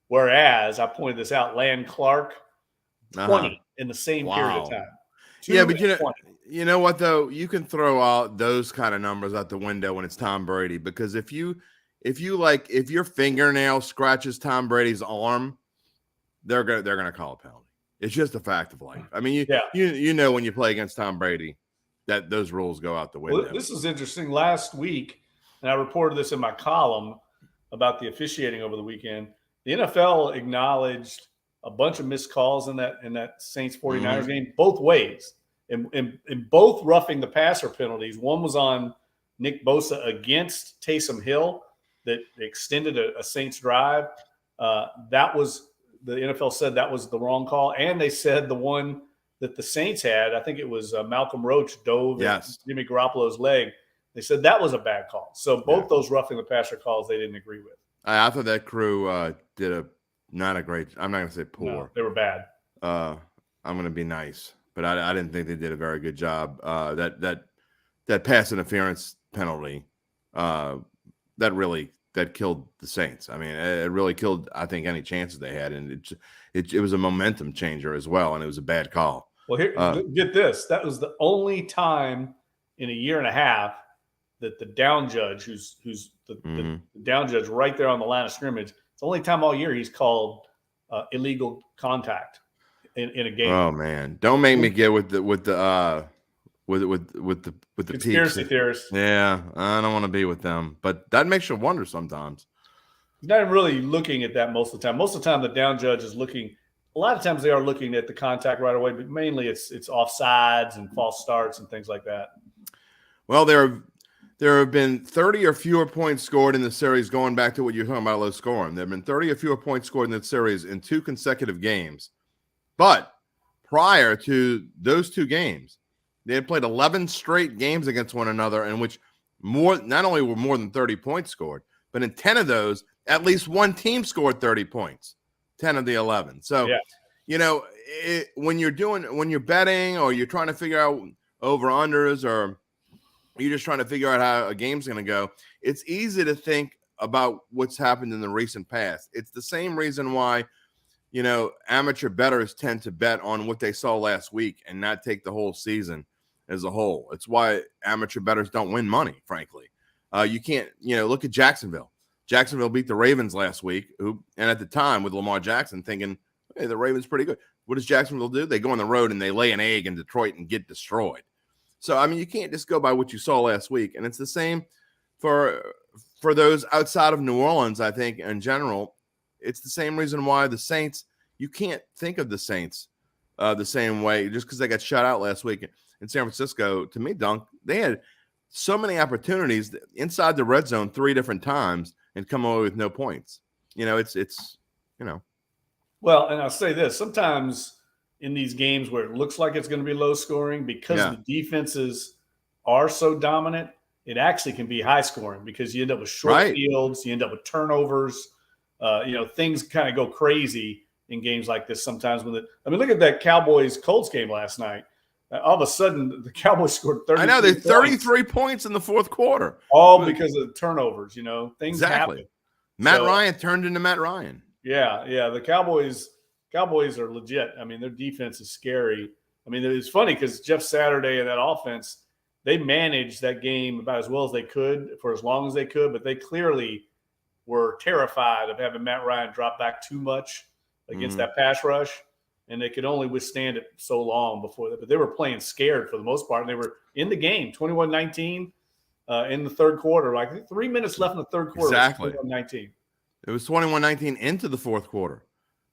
whereas I pointed this out, Land Clark, 20 in the same period of time. Yeah, but you know what though? You can throw out those kind of numbers out the window when it's Tom Brady, because if your fingernail scratches Tom Brady's arm, they're gonna call a penalty. It's just a fact of life. I mean, you know when you play against Tom Brady that those rules go out the window. Well, this is interesting. Last week, and I reported this in my column about the officiating over the weekend, the NFL acknowledged a bunch of missed calls in that Saints 49ers game both ways. In both roughing the passer penalties, one was on Nick Bosa against Taysom Hill that extended a Saints drive. That was the NFL said that was the wrong call, and they said the one that the Saints had, I think it was Malcolm Roach dove Jimmy Garoppolo's leg. They said that was a bad call. So both those roughing the passer calls they didn't agree with. I thought that crew did not a great. I'm not going to say poor. No, they were bad. I'm going to be nice, but I didn't think they did a very good job. That pass interference penalty that killed the Saints. I mean, it really killed, I think, any chances they had, and it was a momentum changer as well, and it was a bad call. Well, here, get this: that was the only time in a year and a half that the down judge, who's the down judge right there on the line of scrimmage, it's the only time all year he's called illegal contact in a game. Oh man, don't make me get with the conspiracy theorists. Yeah, I don't want to be with them, but that makes you wonder sometimes. He's not really looking at that most of the time. Most of the time, the down judge is looking. A lot of times they are looking at the contact right away, but mainly it's offsides and false starts and things like that. Well, there have been 30 or fewer points scored in the series, going back to what you're talking about, low scoring. There have been 30 or fewer points scored in the series in 2 consecutive games. But prior to those 2 games, they had played 11 straight games against one another in which not only were more than 30 points scored, but in 10 of those, at least one team scored 30 points, 10 of the 11. So, when you're betting or you're trying to figure out over-unders, or you're just trying to figure out how a game's going to go, it's easy to think about what's happened in the recent past. It's the same reason why, amateur bettors tend to bet on what they saw last week and not take the whole season as a whole. It's why amateur bettors don't win money, frankly. You can't, look at Jacksonville. Jacksonville beat the Ravens last week, and at the time with Lamar Jackson thinking, hey, the Ravens pretty good. What does Jacksonville do? They go on the road and they lay an egg in Detroit and get destroyed. So, I mean, you can't just go by what you saw last week. And it's the same for those outside of New Orleans, I think, in general. It's the same reason why the Saints You can't think of the Saints the same way just because they got shut out last week in San Francisco. To me, Dunk, they had so many opportunities inside the red zone 3 different times and come away with no points. It's. Well, and I'll say this: sometimes in these games where it looks like it's going to be low scoring, because the defenses are so dominant, it actually can be high scoring because you end up with short fields, you end up with turnovers. Things kind of go crazy in games like this sometimes. Look at that Cowboys-Colts game last night. All of a sudden, the Cowboys scored 33 I know, they 33 points. points in the fourth quarter. All because of turnovers, things happen. Matt Ryan turned into Matt Ryan. Yeah. The Cowboys are legit. I mean, their defense is scary. I mean, it's funny because Jeff Saturday and that offense, they managed that game about as well as they could for as long as they could, but they clearly were terrified of having Matt Ryan drop back too much against that pass rush, and they could only withstand it so long before that. But they were playing scared for the most part, and they were in the game, 21-19 in the third quarter. Like 3 minutes left in the third quarter. Exactly. 21-19. It was 21-19 into the fourth quarter.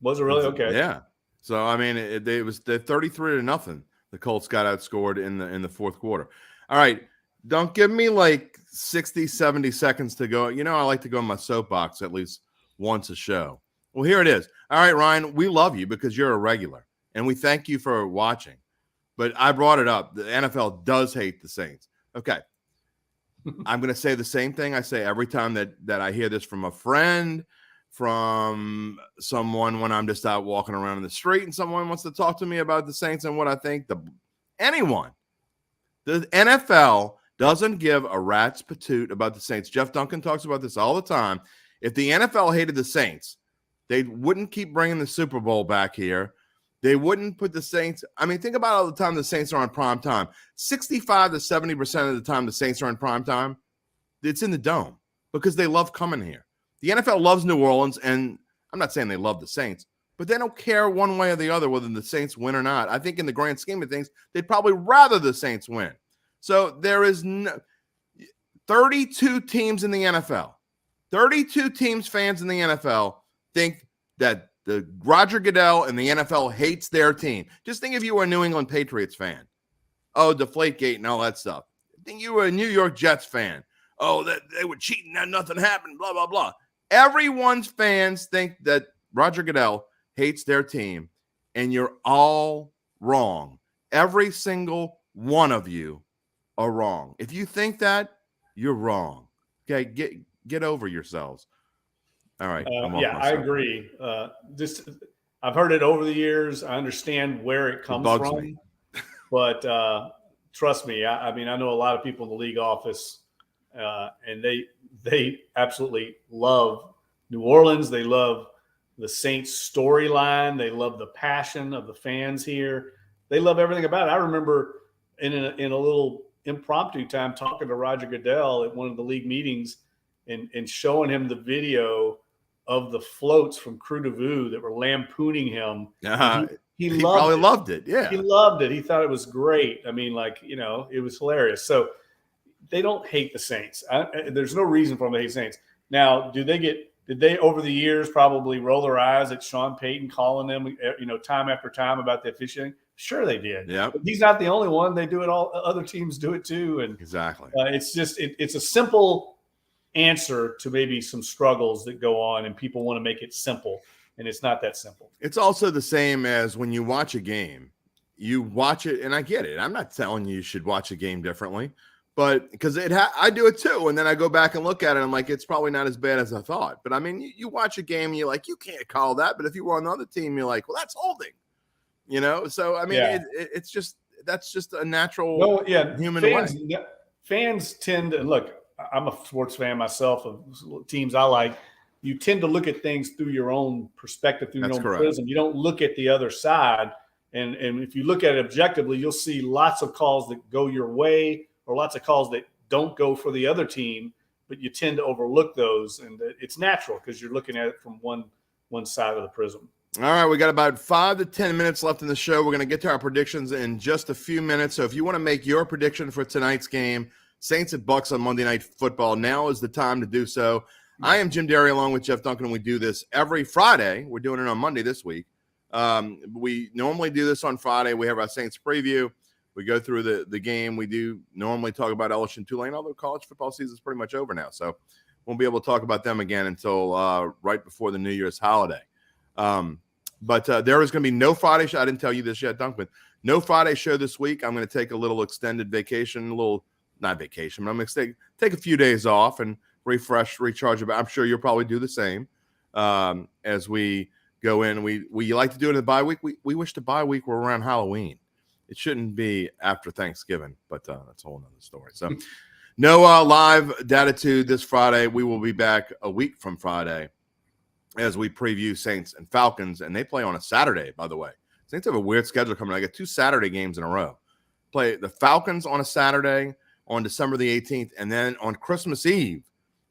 Was it really? Okay. Yeah. So, I mean, it was the 33-0. The Colts got outscored in the fourth quarter. All right. Don't give me like 60, 70 seconds to go. I like to go in my soapbox at least once a show. Well, here it is. All right, Ryan, we love you because you're a regular, and we thank you for watching. But I brought it up. The NFL does hate the Saints. Okay. I'm going to say the same thing I say every time that I hear this from a friend, from someone when I'm just out walking around in the street and someone wants to talk to me about the Saints and what I think. Anyone. The NFL doesn't give a rat's patoot about the Saints. Jeff Duncan talks about this all the time. If the NFL hated the Saints, they wouldn't keep bringing the Super Bowl back here. They wouldn't put the Saints. I mean, think about all the time the Saints are on prime time. 65 to 70% of the time the Saints are in prime time, it's in the Dome because they love coming here. The NFL loves New Orleans, and I'm not saying they love the Saints, but they don't care one way or the other whether the Saints win or not. I think in the grand scheme of things, they'd probably rather the Saints win. So there is 32 teams in the NFL. 32 teams, fans in the NFL think that the Roger Goodell and the NFL hates their team. Just think if you were a New England Patriots fan. Oh, Deflategate and all that stuff. Think you were a New York Jets fan. Oh, that they were cheating and nothing happened, blah, blah, blah. Everyone's fans think that Roger Goodell hates their team, and you're all wrong. Every single one of you are wrong. If you think that, you're wrong. Okay, get over yourselves. All right. I agree. I've heard it over the years. I understand where it comes from, but trust me. I mean, I know a lot of people in the league office, and they absolutely love New Orleans. They love the Saints storyline. They love the passion of the fans here. They love everything about it. I remember in a little impromptu time talking to Roger Goodell at one of the league meetings and showing him the video of the floats from Crew de Vue that were lampooning him. He probably loved it. Yeah. He loved it. He thought it was great. I mean, it was hilarious. So they don't hate the Saints. There's no reason for them to hate Saints. Now, did they over the years probably roll their eyes at Sean Payton calling them, time after time about the officiating? Sure they did. Yeah. But he's not the only one. They do it all. Other teams do it too. And exactly. It's just, it's a simple answer to maybe some struggles that go on, and people want to make it simple, and it's not that simple. It's also the same as when you watch a game, you watch it, and I get it. I'm not telling you should watch a game differently, but because I do it too. And then I go back and look at it. And I'm like, it's probably not as bad as I thought. But I mean, you watch a game and you're like, you can't call that. But if you were on the other team, you're like, well, that's holding, So, I mean, it's just, that's just a natural human way. Fans tend to look. I'm a sports fan myself of teams I like. You tend to look at things through your own perspective, through your own prism. You don't look at the other side. And if you look at it objectively, you'll see lots of calls that go your way or lots of calls that don't go for the other team, but you tend to overlook those. And it's natural because you're looking at it from one side of the prism. All right, we got about 5 to 10 minutes left in the show. We're going to get to our predictions in just a few minutes. So if you want to make your prediction for tonight's game, Saints at Bucs on Monday Night Football, now is the time to do so. I am Jim Derry along with Jeff Duncan, and we do this every Friday. We're doing it on Monday this week. We normally do this on Friday. We have our Saints preview. We go through the game. We do normally talk about LSU and Tulane, although college football season is pretty much over now. So won't be able to talk about them again until right before the New Year's holiday. But there is going to be no Friday show. I didn't tell you this yet, Duncan. No Friday show this week. I'm going to take a little extended vacation, not vacation, but I'm going to take a few days off and refresh, recharge. I'm sure you'll probably do the same as we go in. We like to do it in the bye week. We wish the bye week were around Halloween. It shouldn't be after Thanksgiving, but that's a whole nother story. So no live Dattitude this Friday. We will be back a week from Friday as we preview Saints and Falcons, and they play on a Saturday, by the way. Saints have a weird schedule coming. I got 2 Saturday games in a row. Play the Falcons on a Saturday on December the 18th, and then on Christmas Eve,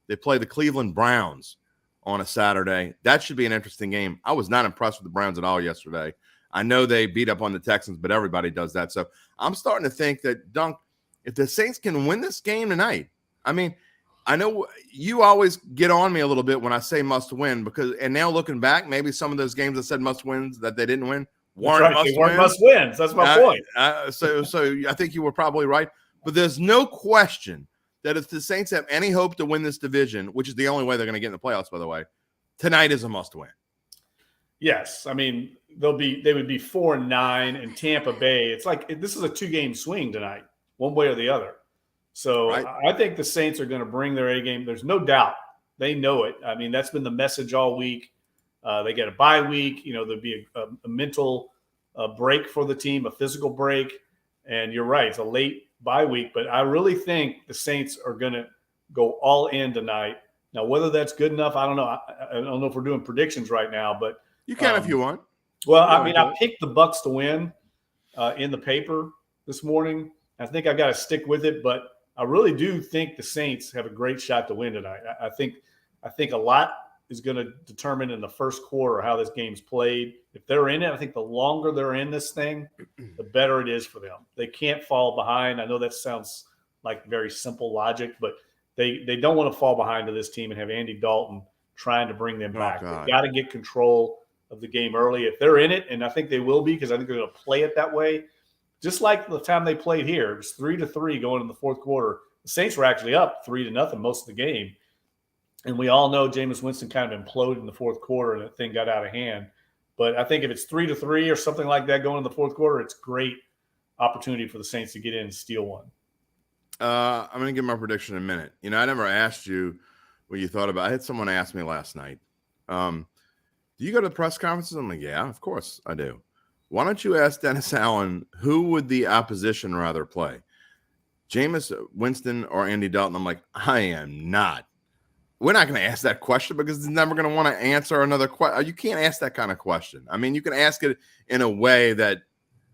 they play the Cleveland Browns on a Saturday. That should be an interesting game. I was not impressed with the Browns at all yesterday. I know they beat up on the Texans, but everybody does that. So I'm starting to think that, Dunk, if the Saints can win this game tonight, I mean, I know you always get on me a little bit when I say must win and now looking back, maybe some of those games that said must wins that they didn't win weren't must wins. That's my point. So I think you were probably right. But there's no question that if the Saints have any hope to win this division, which is the only way they're going to get in the playoffs, by the way, tonight is a must win. Yes. I mean, they would be 4-9 in Tampa Bay. It's like this is a 2-game swing tonight, one way or the other. So right. I think the Saints are going to bring their A game. There's no doubt. They know it. I mean, that's been the message all week. They get a bye week. There'll be a mental break for the team, a physical break. And you're right. It's a late bye week. But I really think the Saints are going to go all in tonight. Now, whether that's good enough, I don't know. I don't know if we're doing predictions right now. But you can if you want. Well, I mean, I picked the Bucs to win in the paper this morning. I think I got to stick with it, but I really do think the Saints have a great shot to win tonight. I think a lot is going to determine in the first quarter how this game's played. If they're in it, I think the longer they're in this thing, the better it is for them. They can't fall behind. I know that sounds like very simple logic, but they don't want to fall behind to this team and have Andy Dalton trying to bring them back. They've got to get control of the game early. If they're in it, and I think they will be because I think they're going to play it that way, just like the time they played here, it was 3-3 going in the fourth quarter. The Saints were actually up 3-0 most of the game. And we all know Jameis Winston kind of imploded in the fourth quarter and that thing got out of hand. But I think if it's 3-3 or something like that going in the fourth quarter, it's great opportunity for the Saints to get in and steal one. I'm going to give my prediction in a minute. I never asked you what you thought about. I had someone ask me last night. Do you go to press conferences? I'm like, yeah, of course I do. Why don't you ask Dennis Allen, who would the opposition rather play? Jameis Winston or Andy Dalton? I'm like, I am not. We're not going to ask that question because he's never going to want to answer another question. You can't ask that kind of question. I mean, you can ask it in a way that,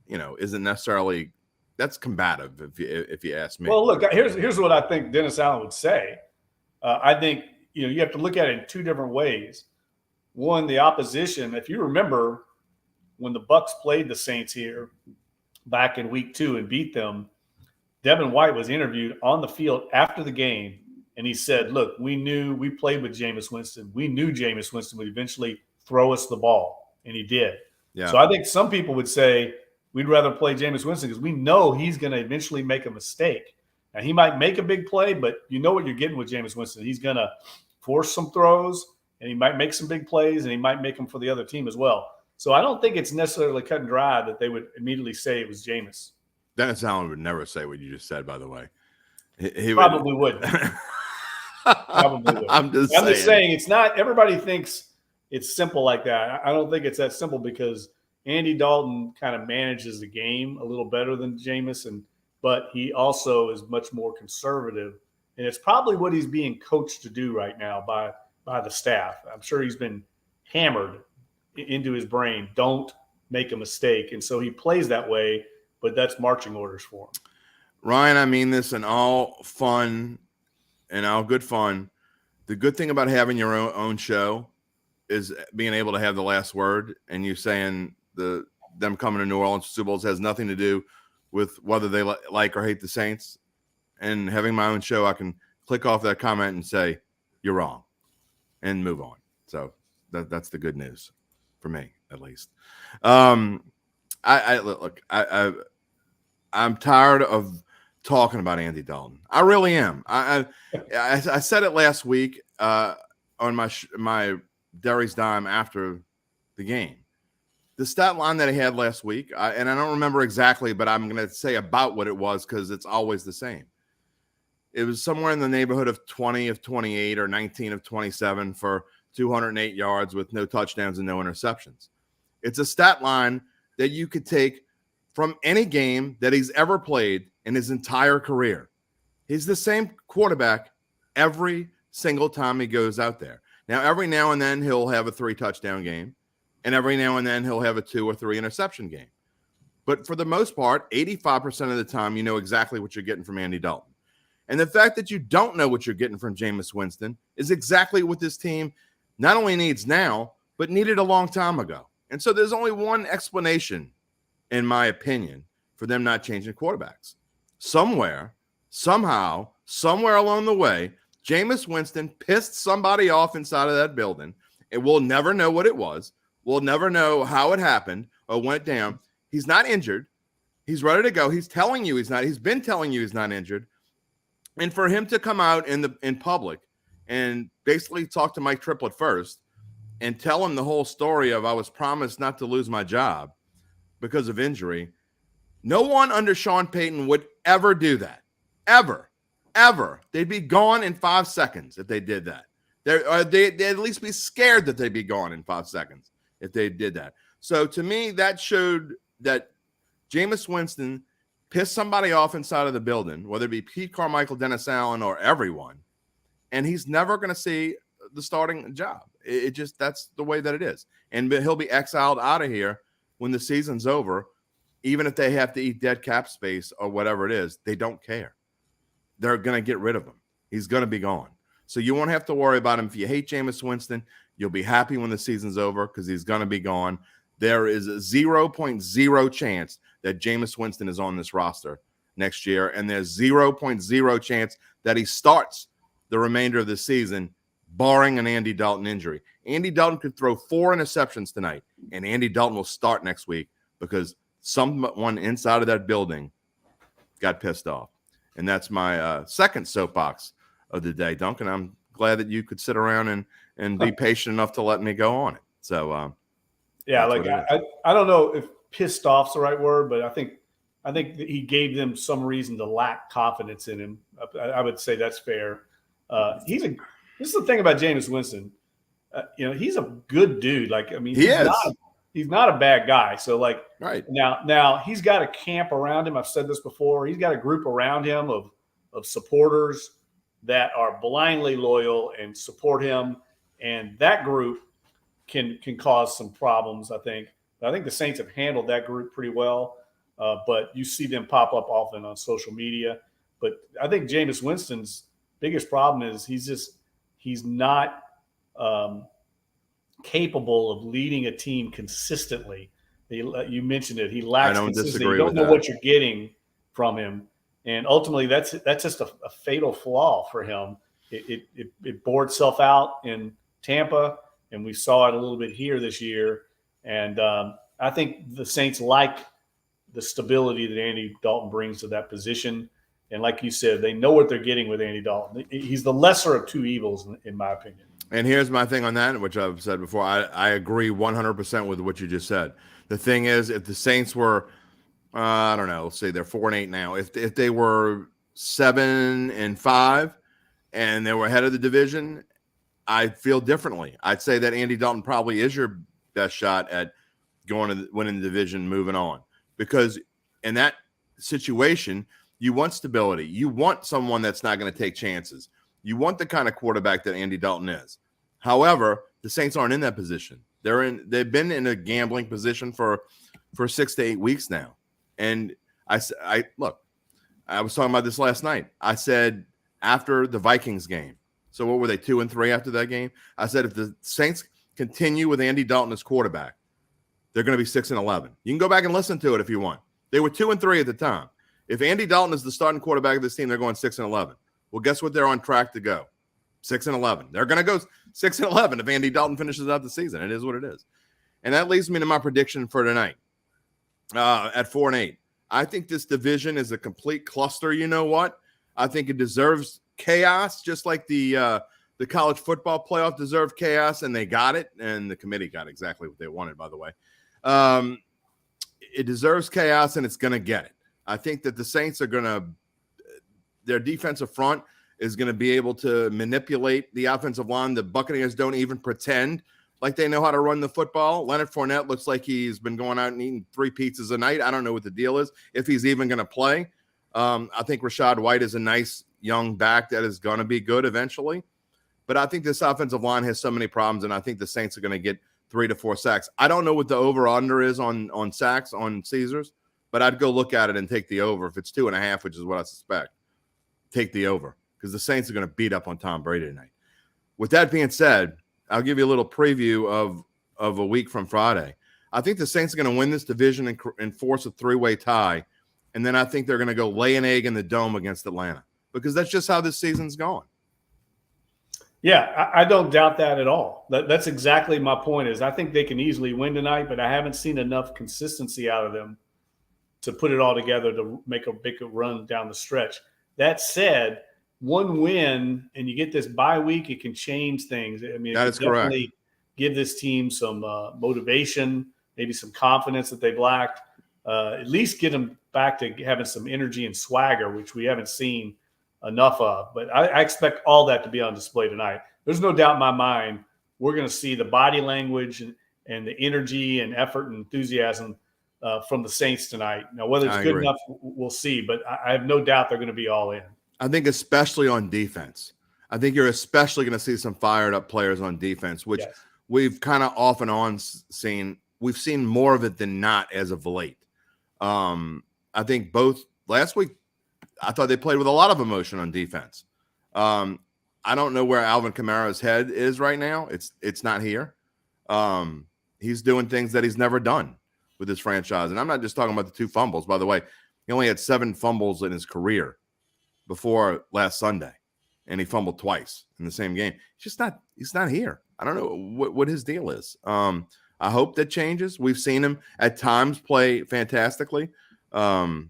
isn't necessarily – that's combative if you ask me. Well, look, here's what I think Dennis Allen would say. I think, you have to look at it in 2 different ways. One, the opposition, if you remember when the Bucs played the Saints here back in week 2 and beat them, Devin White was interviewed on the field after the game, and he said, look, we played with Jameis Winston. We knew Jameis Winston would eventually throw us the ball, and he did. Yeah. So I think some people would say we'd rather play Jameis Winston because we know he's going to eventually make a mistake. Now, he might make a big play, but you know what you're getting with Jameis Winston. He's going to force some throws, and he might make some big plays, and he might make them for the other team as well. So I don't think it's necessarily cut and dry that they would immediately say it was Jameis. Dennis Allen would never say what you just said, by the way. He probably would. Probably would. I'm just saying it's not – everybody thinks it's simple like that. I don't think it's that simple because Andy Dalton kind of manages the game a little better than Jameis, but he also is much more conservative. And it's probably what he's being coached to do right now by the staff. I'm sure he's been hammered into his brain. Don't make a mistake. And so he plays that way, but that's marching orders for him. Ryan, I mean this in all fun and all good fun. The good thing about having your own show is being able to have the last word, and you saying them coming to New Orleans Super Bowls has nothing to do with whether they like or hate the Saints. And having my own show, I can click off that comment and say, you're wrong, and move on. So that's the good news. for me at least. I'm tired of talking about Andy Dalton. I really am. I said it last week on my Derry's Dime after the game. The stat line that he had last week, and I don't remember exactly, but I'm going to say about what it was because it's always the same. It was somewhere in the neighborhood of 20 of 28 or 19 of 27 for 208 yards with no touchdowns and no interceptions. It's a stat line that you could take from any game that he's ever played in his entire career. He's the same quarterback every single time he goes out there. Now, every now and then he'll have a 3-touchdown game, and every now and then he'll have a 2 or 3 interception game. But for the most part, 85% of the time, you know exactly what you're getting from Andy Dalton. And the fact that you don't know what you're getting from Jameis Winston is exactly what this team not only needs now, but needed a long time ago. And so there's only one explanation, in my opinion, for them not changing quarterbacks. Somewhere, somehow, somewhere along the way, Jameis Winston pissed somebody off inside of that building, and we'll never know what it was. We'll never know how it happened or went down. He's not injured. He's ready to go. He's telling you he's not. He's been telling you he's not injured. And for him to come out in public and basically talk to Mike Triplett first and tell him the whole story of I was promised not to lose my job because of injury, no one under Sean Payton would ever do that. Ever. They'd be gone in 5 seconds if they did that. They'd at least be scared that they'd be gone in 5 seconds if they did that. So to me, that showed that Jameis Winston pissed somebody off inside of the building, whether it be Pete Carmichael, Dennis Allen, or everyone, and he's never going to see the starting job. It just, that's the way that it is. And he'll be exiled out of here when the season's over, even if they have to eat dead cap space or whatever it is. They don't care. They're going to get rid of him. He's going to be gone. So you won't have to worry about him. If you hate Jameis Winston, you'll be happy when the season's over because he's going to be gone. There is a 0.0 chance that Jameis Winston is on this roster next year, and there's 0.0 chance that he starts the remainder of the season, barring an Andy Dalton injury. Andy Dalton could throw 4 interceptions tonight, and Andy Dalton will start next week because someone inside of that building got pissed off. And that's my second soapbox of the day. Duncan, I'm glad that you could sit around and be patient enough to let me go on it. So, yeah, like I don't know if pissed off's the right word, but I think that he gave them some reason to lack confidence in him. I would say that's fair. This is the thing about Jameis Winston. He's a good dude. Like, I mean, he's not a bad guy. So, like, right now he's got a camp around him. I've said this before. He's got a group around him of supporters that are blindly loyal and support him, and that group can cause some problems, I think. I think the Saints have handled that group pretty well, but you see them pop up often on social media. But I think Jameis Winston's biggest problem is he's not capable of leading a team consistently. You mentioned it. He lacks consistency. You don't know what you're getting from him. And ultimately, that's just a fatal flaw for him. It bore itself out in Tampa, and we saw it a little bit here this year. And I think the Saints like the stability that Andy Dalton brings to that position. And like you said, they know what they're getting with Andy Dalton. He's the lesser of two evils, in my opinion. And here's my thing on that, which I've said before. I agree 100% with what you just said. The thing is, if the Saints were, I don't know, let's say they're 4-8 now. If they were 7-5 and they were ahead of the division, I'd feel differently. I'd say that Andy Dalton probably is your best shot at going to winning the division, moving on. Because in that situation, you want stability. You want someone that's not going to take chances. You want the kind of quarterback that Andy Dalton is. However, the Saints aren't in that position. They've been in a gambling position for 6 to 8 weeks now. And I look, I was talking about this last night. I said after the Vikings game, so what were they, 2-3 after that game? I said if the Saints continue with Andy Dalton as quarterback, they're going to be 6-11. You can go back and listen to it if you want. They were 2-3 at the time. If Andy Dalton is the starting quarterback of this team, they're going 6-11. Well, guess what? They're on track to go 6-11. They're going to go 6-11 if Andy Dalton finishes out the season. It is what it is. And that leads me to my prediction for tonight at 4-8. I think this division is a complete cluster. You know what? I think it deserves chaos, just like the college football playoff deserved chaos, and they got it. And the committee got exactly what they wanted, by the way. It deserves chaos, and it's going to get it. I think that the Saints are going to – their defensive front is going to be able to manipulate the offensive line. The Buccaneers don't even pretend like they know how to run the football. Leonard Fournette looks like he's been going out and eating 3 pizzas a night. I don't know what the deal is, if he's even going to play. I think Rachaad White is a nice young back that is going to be good eventually. But I think this offensive line has so many problems, and I think the Saints are going to get 3 to 4 sacks. I don't know what the over-under is on sacks on Caesars, but I'd go look at it and take the over. If it's 2.5, which is what I suspect, take the over, because the Saints are going to beat up on Tom Brady tonight. With that being said, I'll give you a little preview of a week from Friday. I think the Saints are going to win this division and force a 3-way tie, and then I think they're going to go lay an egg in the dome against Atlanta, because that's just how this season's going. Yeah, I don't doubt that at all. That's exactly my point. Is I think they can easily win tonight, but I haven't seen enough consistency out of them to put it all together to make a big run down the stretch. That said, one win and you get this bye week, it can change things. I mean, that is correct. Give this team some motivation, maybe some confidence that they've lacked. At least get them back to having some energy and swagger, which we haven't seen enough of. But I expect all that to be on display tonight. There's no doubt in my mind we're going to see the body language and the energy and effort and enthusiasm from the Saints tonight. Now, whether it's good enough, we'll see. But I have no doubt they're going to be all in. I think especially on defense. I think you're especially going to see some fired up players on defense, which we've kind of off and on seen. We've seen more of it than not as of late. I think both last week, I thought they played with a lot of emotion on defense. I don't know where Alvin Kamara's head is right now. It's not here. He's doing things that he's never done with his franchise. And I'm not just talking about the 2 fumbles. By the way, he only had 7 fumbles in his career before last Sunday, and he fumbled twice in the same game. He's not here. I don't know what his deal is. I hope that changes. We've seen him at times play fantastically. And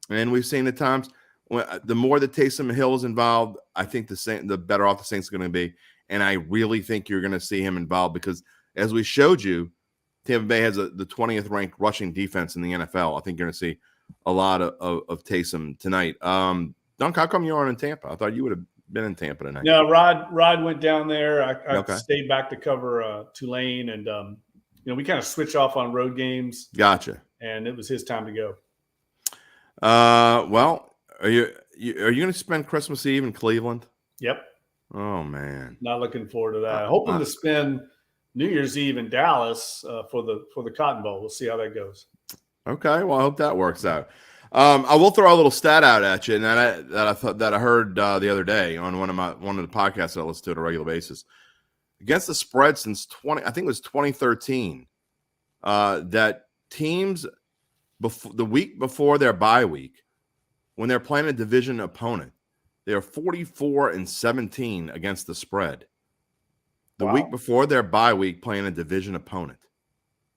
we've seen at times the more that Taysom Hill is involved, I think the better off the Saints are going to be. And I really think you're going to see him involved because, as we showed you, Tampa Bay has the 20th ranked rushing defense in the NFL. I think you're going to see a lot of Taysom tonight. Duncan, how come you aren't in Tampa? I thought you would have been in Tampa tonight. No, Rod went down there. I stayed back to cover Tulane, and we kind of switch off on road games. Gotcha. And it was his time to go. Well, are you going to spend Christmas Eve in Cleveland? Yep. Oh man, not looking forward to that. Hoping to spend New Year's Eve in Dallas for the Cotton Bowl. We'll see how that goes. Okay, well, I hope that works out. I will throw a little stat out at you, and that I heard the other day on one of the podcasts that I listen to on a regular basis. Against the spread since 2013, that teams the week before their bye week, when they're playing a division opponent, they are 44-17 against the spread. The week before their bye week, playing a division opponent.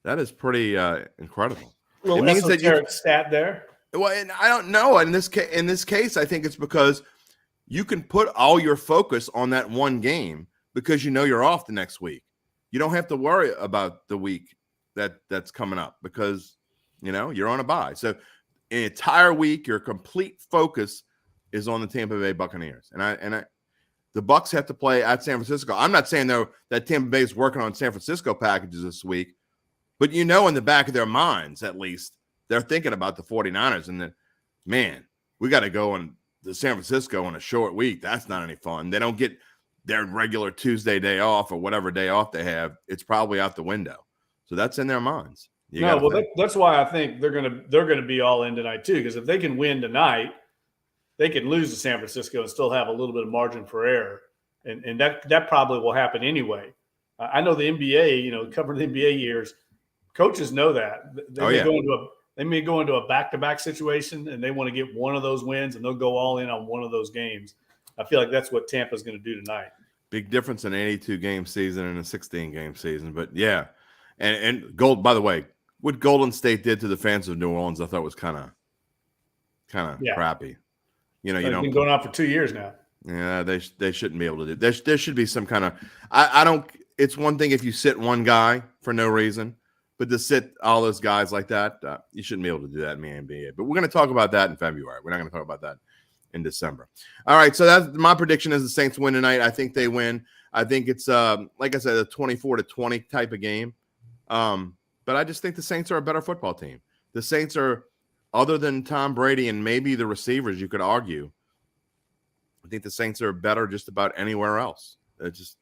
That is pretty incredible. A little esoteric stat there. Well, and I don't know. In this case, I think it's because you can put all your focus on that one game because you know you're off the next week. You don't have to worry about the week that's coming up because you're on a bye. So an entire week, your complete focus is on the Tampa Bay Buccaneers. And the Bucs have to play at San Francisco. I'm not saying though that Tampa Bay is working on San Francisco packages this week, but in the back of their minds, at least, they're thinking about the 49ers and that, man, we got to go to San Francisco on a short week. That's not any fun. They don't get their regular Tuesday day off or whatever day off they have. It's probably out the window. So that's in their minds. That's why I think they're gonna be all in tonight too. Because if they can win tonight, they can lose to San Francisco and still have a little bit of margin for error, and that probably will happen anyway. I know the NBA, covering the NBA years, coaches know that they may go into a back-to-back situation and they want to get one of those wins and they'll go all in on one of those games. I feel like that's what Tampa's going to do tonight. Big difference in an 82-game season and a 16-game season, but yeah. And Gold, by the way, what Golden State did to the fans of New Orleans, I thought was kind of crappy. You know, It's been going on for 2 years now. Yeah, they shouldn't be able to do. There should be some kind of. I don't. It's one thing if you sit one guy for no reason, but to sit all those guys like that, you shouldn't be able to do that in the NBA. But we're going to talk about that in February. We're not going to talk about that in December. All right, so that's my prediction is the Saints win tonight. I think they win. I think it's like I said, a 24-20 type of game. But I just think the Saints are a better football team. The Saints are, other than Tom Brady and maybe the receivers, you could argue. I think the Saints are better just about anywhere else. It's just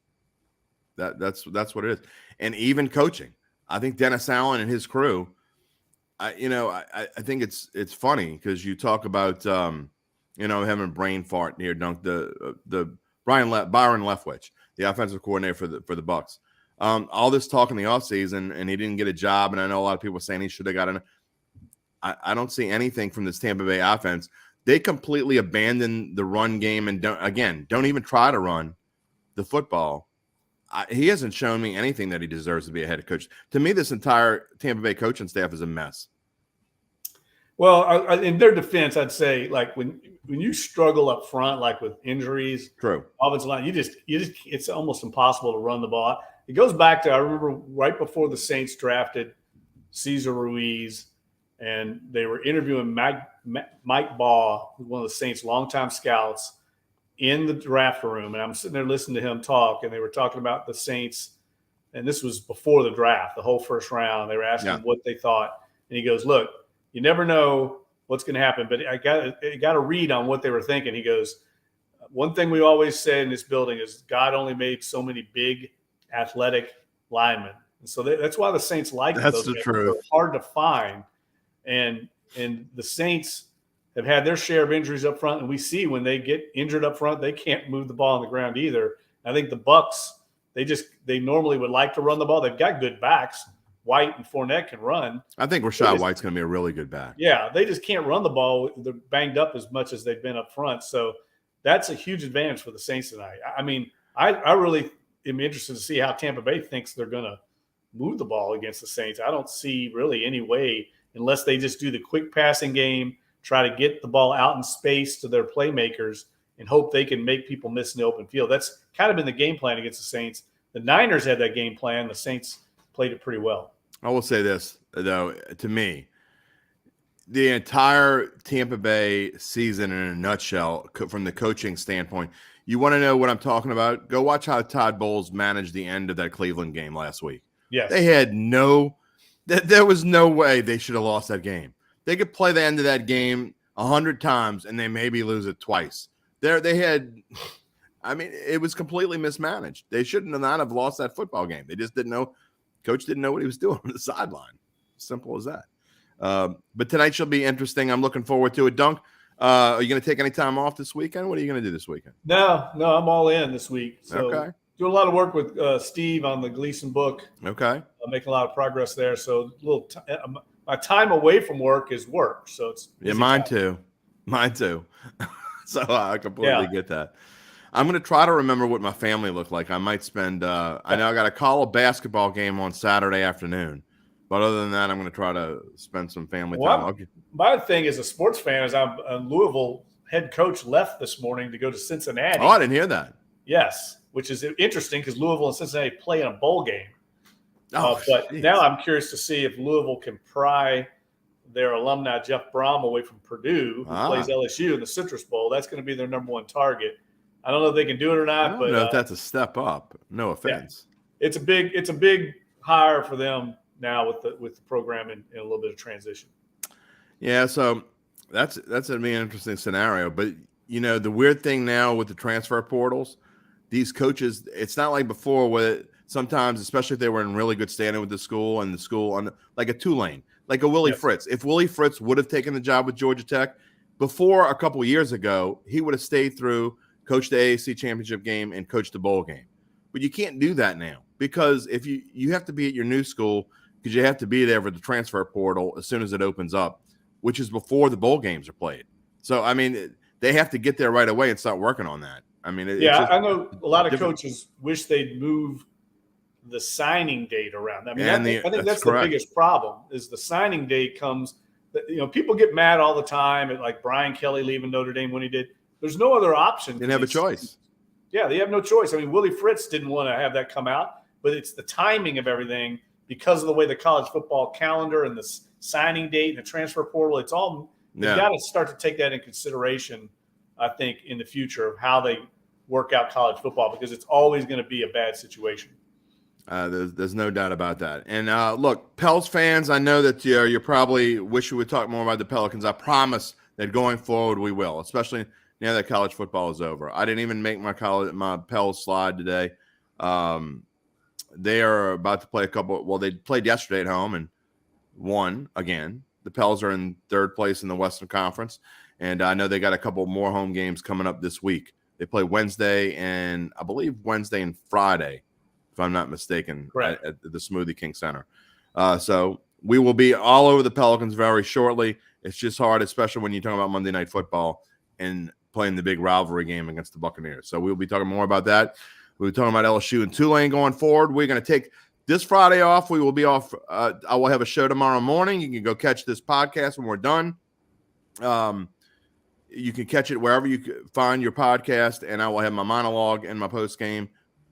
that's what it is. And even coaching, I think Dennis Allen and his crew. I think it's funny because you talk about having a brain fart near Dunk the Byron Leftwich, the offensive coordinator for the Bucs. All this talk in the offseason, and he didn't get a job. And I know a lot of people are saying he should have gotten. I don't see anything from this Tampa Bay offense. They completely abandoned the run game and don't even try to run the football. He hasn't shown me anything that he deserves to be a head coach. To me, this entire Tampa Bay coaching staff is a mess. Well, in their defense, I'd say like when you struggle up front, like with injuries, true, offensive line, you just it's almost impossible to run the ball. It goes back to I remember right before the Saints drafted Cesar Ruiz. And they were interviewing Mike Baugh, one of the Saints' longtime scouts, in the draft room. And I'm sitting there listening to him talk, and they were talking about the Saints. And this was before the draft, the whole first round. They were asking him what they thought. And he goes, look, you never know what's going to happen, but I got a read on what they were thinking. He goes, one thing we always say in this building is God only made so many big, athletic linemen. And so that's why the Saints like that's those the guys. truth. They're hard to find. And the Saints have had their share of injuries up front, and we see when they get injured up front, they can't move the ball on the ground either. I think the Bucs, they normally would like to run the ball. They've got good backs. White and Fournette can run. I think Rachaad White's going to be a really good back. Yeah, they just can't run the ball. They're banged up as much as they've been up front. So that's a huge advantage for the Saints tonight. I mean, I really am interested to see how Tampa Bay thinks they're going to move the ball against the Saints. I don't see really any way unless they just do the quick passing game, try to get the ball out in space to their playmakers and hope they can make people miss in the open field. That's kind of been the game plan against the Saints. The Niners had that game plan. The Saints played it pretty well. I will say this, though, to me, the entire Tampa Bay season in a nutshell, from the coaching standpoint, you want to know what I'm talking about? Go watch how Todd Bowles managed the end of that Cleveland game last week. Yes. They had there was no way they should have lost that game. They could play the end of that game 100 times and they maybe lose it twice. It was completely mismanaged. They shouldn't not have lost that football game. They just didn't know. Coach didn't know what he was doing on the sideline. Simple as that. But tonight should be interesting. I'm looking forward to it. Dunk, are you going to take any time off this weekend? What are you going to do this weekend? No, I'm all in this week. So okay. Doing a lot of work with Steve on the Gleason book. Okay. Making a lot of progress there. So my time away from work is work. So it's mine too. So I completely get that. I'm going to try to remember what my family looked like. I might spend. I know I got a college basketball game on Saturday afternoon, but other than that, I'm going to try to spend some family time. My thing as a sports fan is I'm a Louisville head coach left this morning to go to Cincinnati. Oh, I didn't hear that. Yes, which is interesting because Louisville and Cincinnati play in a bowl game. But geez. Now I'm curious to see if Louisville can pry their alumni Jeff Brom away from Purdue, who plays LSU in the Citrus Bowl. That's going to be their number one target. I don't know if they can do it or not. I don't know if that's a step up. No offense. Yeah. It's a big hire for them now with the program in a little bit of transition. Yeah, so that's going to be an interesting scenario. But the weird thing now with the transfer portals, these coaches, it's not like before where sometimes, especially if they were in really good standing with the school and the school on like a Tulane, like a Willie Fritz. If Willie Fritz would have taken the job with Georgia Tech before a couple of years ago, he would have stayed through, coached the AAC championship game and coached the bowl game. But you can't do that now because if you have to be at your new school because you have to be there for the transfer portal as soon as it opens up, which is before the bowl games are played. So, I mean, they have to get there right away and start working on that. I mean, I know a lot of coaches wish they'd move the signing date around. I mean, I think that's correct. the biggest problem is the signing date comes. People get mad all the time at like Brian Kelly leaving Notre Dame when he did. There's no other option. Didn't have a choice. Yeah, they have no choice. I mean, Willie Fritz didn't want to have that come out, but it's the timing of everything because of the way the college football calendar and the signing date and the transfer portal. It's all you got to start to take that in consideration. I think in the future of how they work out college football because it's always going to be a bad situation. There's no doubt about that. And look, Pels fans, I know that you probably wish we would talk more about the Pelicans. I promise that going forward we will, especially now that college football is over. I didn't even make my Pels slide today. They are about to play a couple. Well, they played yesterday at home and won again. The Pels are in third place in the Western Conference, and I know they got a couple more home games coming up this week. They play Wednesday and I believe Wednesday and Friday, if I'm not mistaken, at the Smoothie King Center. So we will be all over the Pelicans very shortly. It's just hard, especially when you're talking about Monday Night Football and playing the big rivalry game against the Buccaneers. So we'll be talking more about that. We'll be talking about LSU and Tulane going forward. We're going to take this Friday off. We will be off. I will have a show tomorrow morning. You can go catch this podcast when we're done. You can catch it wherever you find your podcast, and I will have my monologue and my post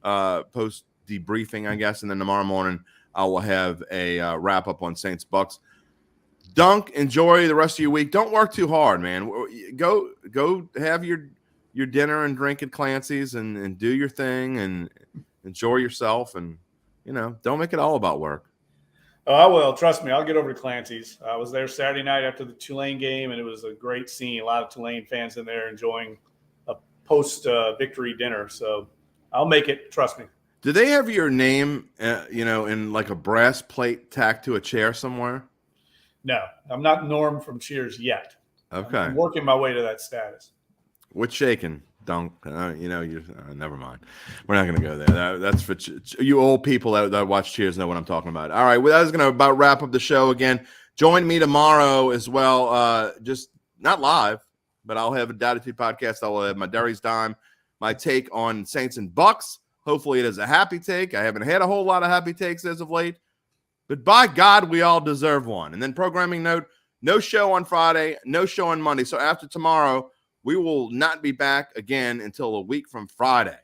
debriefing, I guess, and then tomorrow morning I will have a wrap up on Saints Bucs. Dunk, enjoy the rest of your week. Don't work too hard, man. Go have your dinner and drink at Clancy's and do your thing and enjoy yourself, and don't make it all about work. Oh, I will. Trust me. I'll get over to Clancy's. I was there Saturday night after the Tulane game, and it was a great scene. A lot of Tulane fans in there enjoying a post-victory dinner. So I'll make it. Trust me. Do they have your name, in like a brass plate tacked to a chair somewhere? No, I'm not Norm from Cheers yet. Okay. I'm working my way to that status. What's shaking? Dunk. Never mind. We're not going to go there. That's for you old people that watch Cheers know what I'm talking about. All right. Well, that is going to about wrap up the show again. Join me tomorrow as well. Just not live, but I'll have a Dattitude podcast. I will have my Derry's Dime, my take on Saints and Bucs. Hopefully it is a happy take. I haven't had a whole lot of happy takes as of late, but by God, we all deserve one. And then programming note, no show on Friday, no show on Monday. So after tomorrow, we will not be back again until a week from Friday.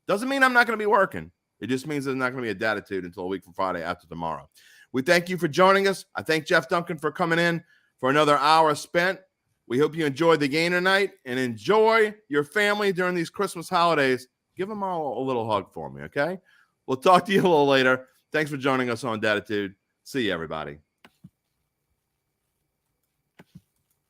Doesn't mean I'm not going to be working. It just means there's not going to be a Dattitude until a week from Friday after tomorrow. We thank you for joining us. I thank Jeff Duncan for coming in for another hour spent. We hope you enjoyed the game tonight and enjoy your family during these Christmas holidays. Give them all a little hug for me, okay? We'll talk to you a little later. Thanks for joining us on Dattitude. See you, everybody.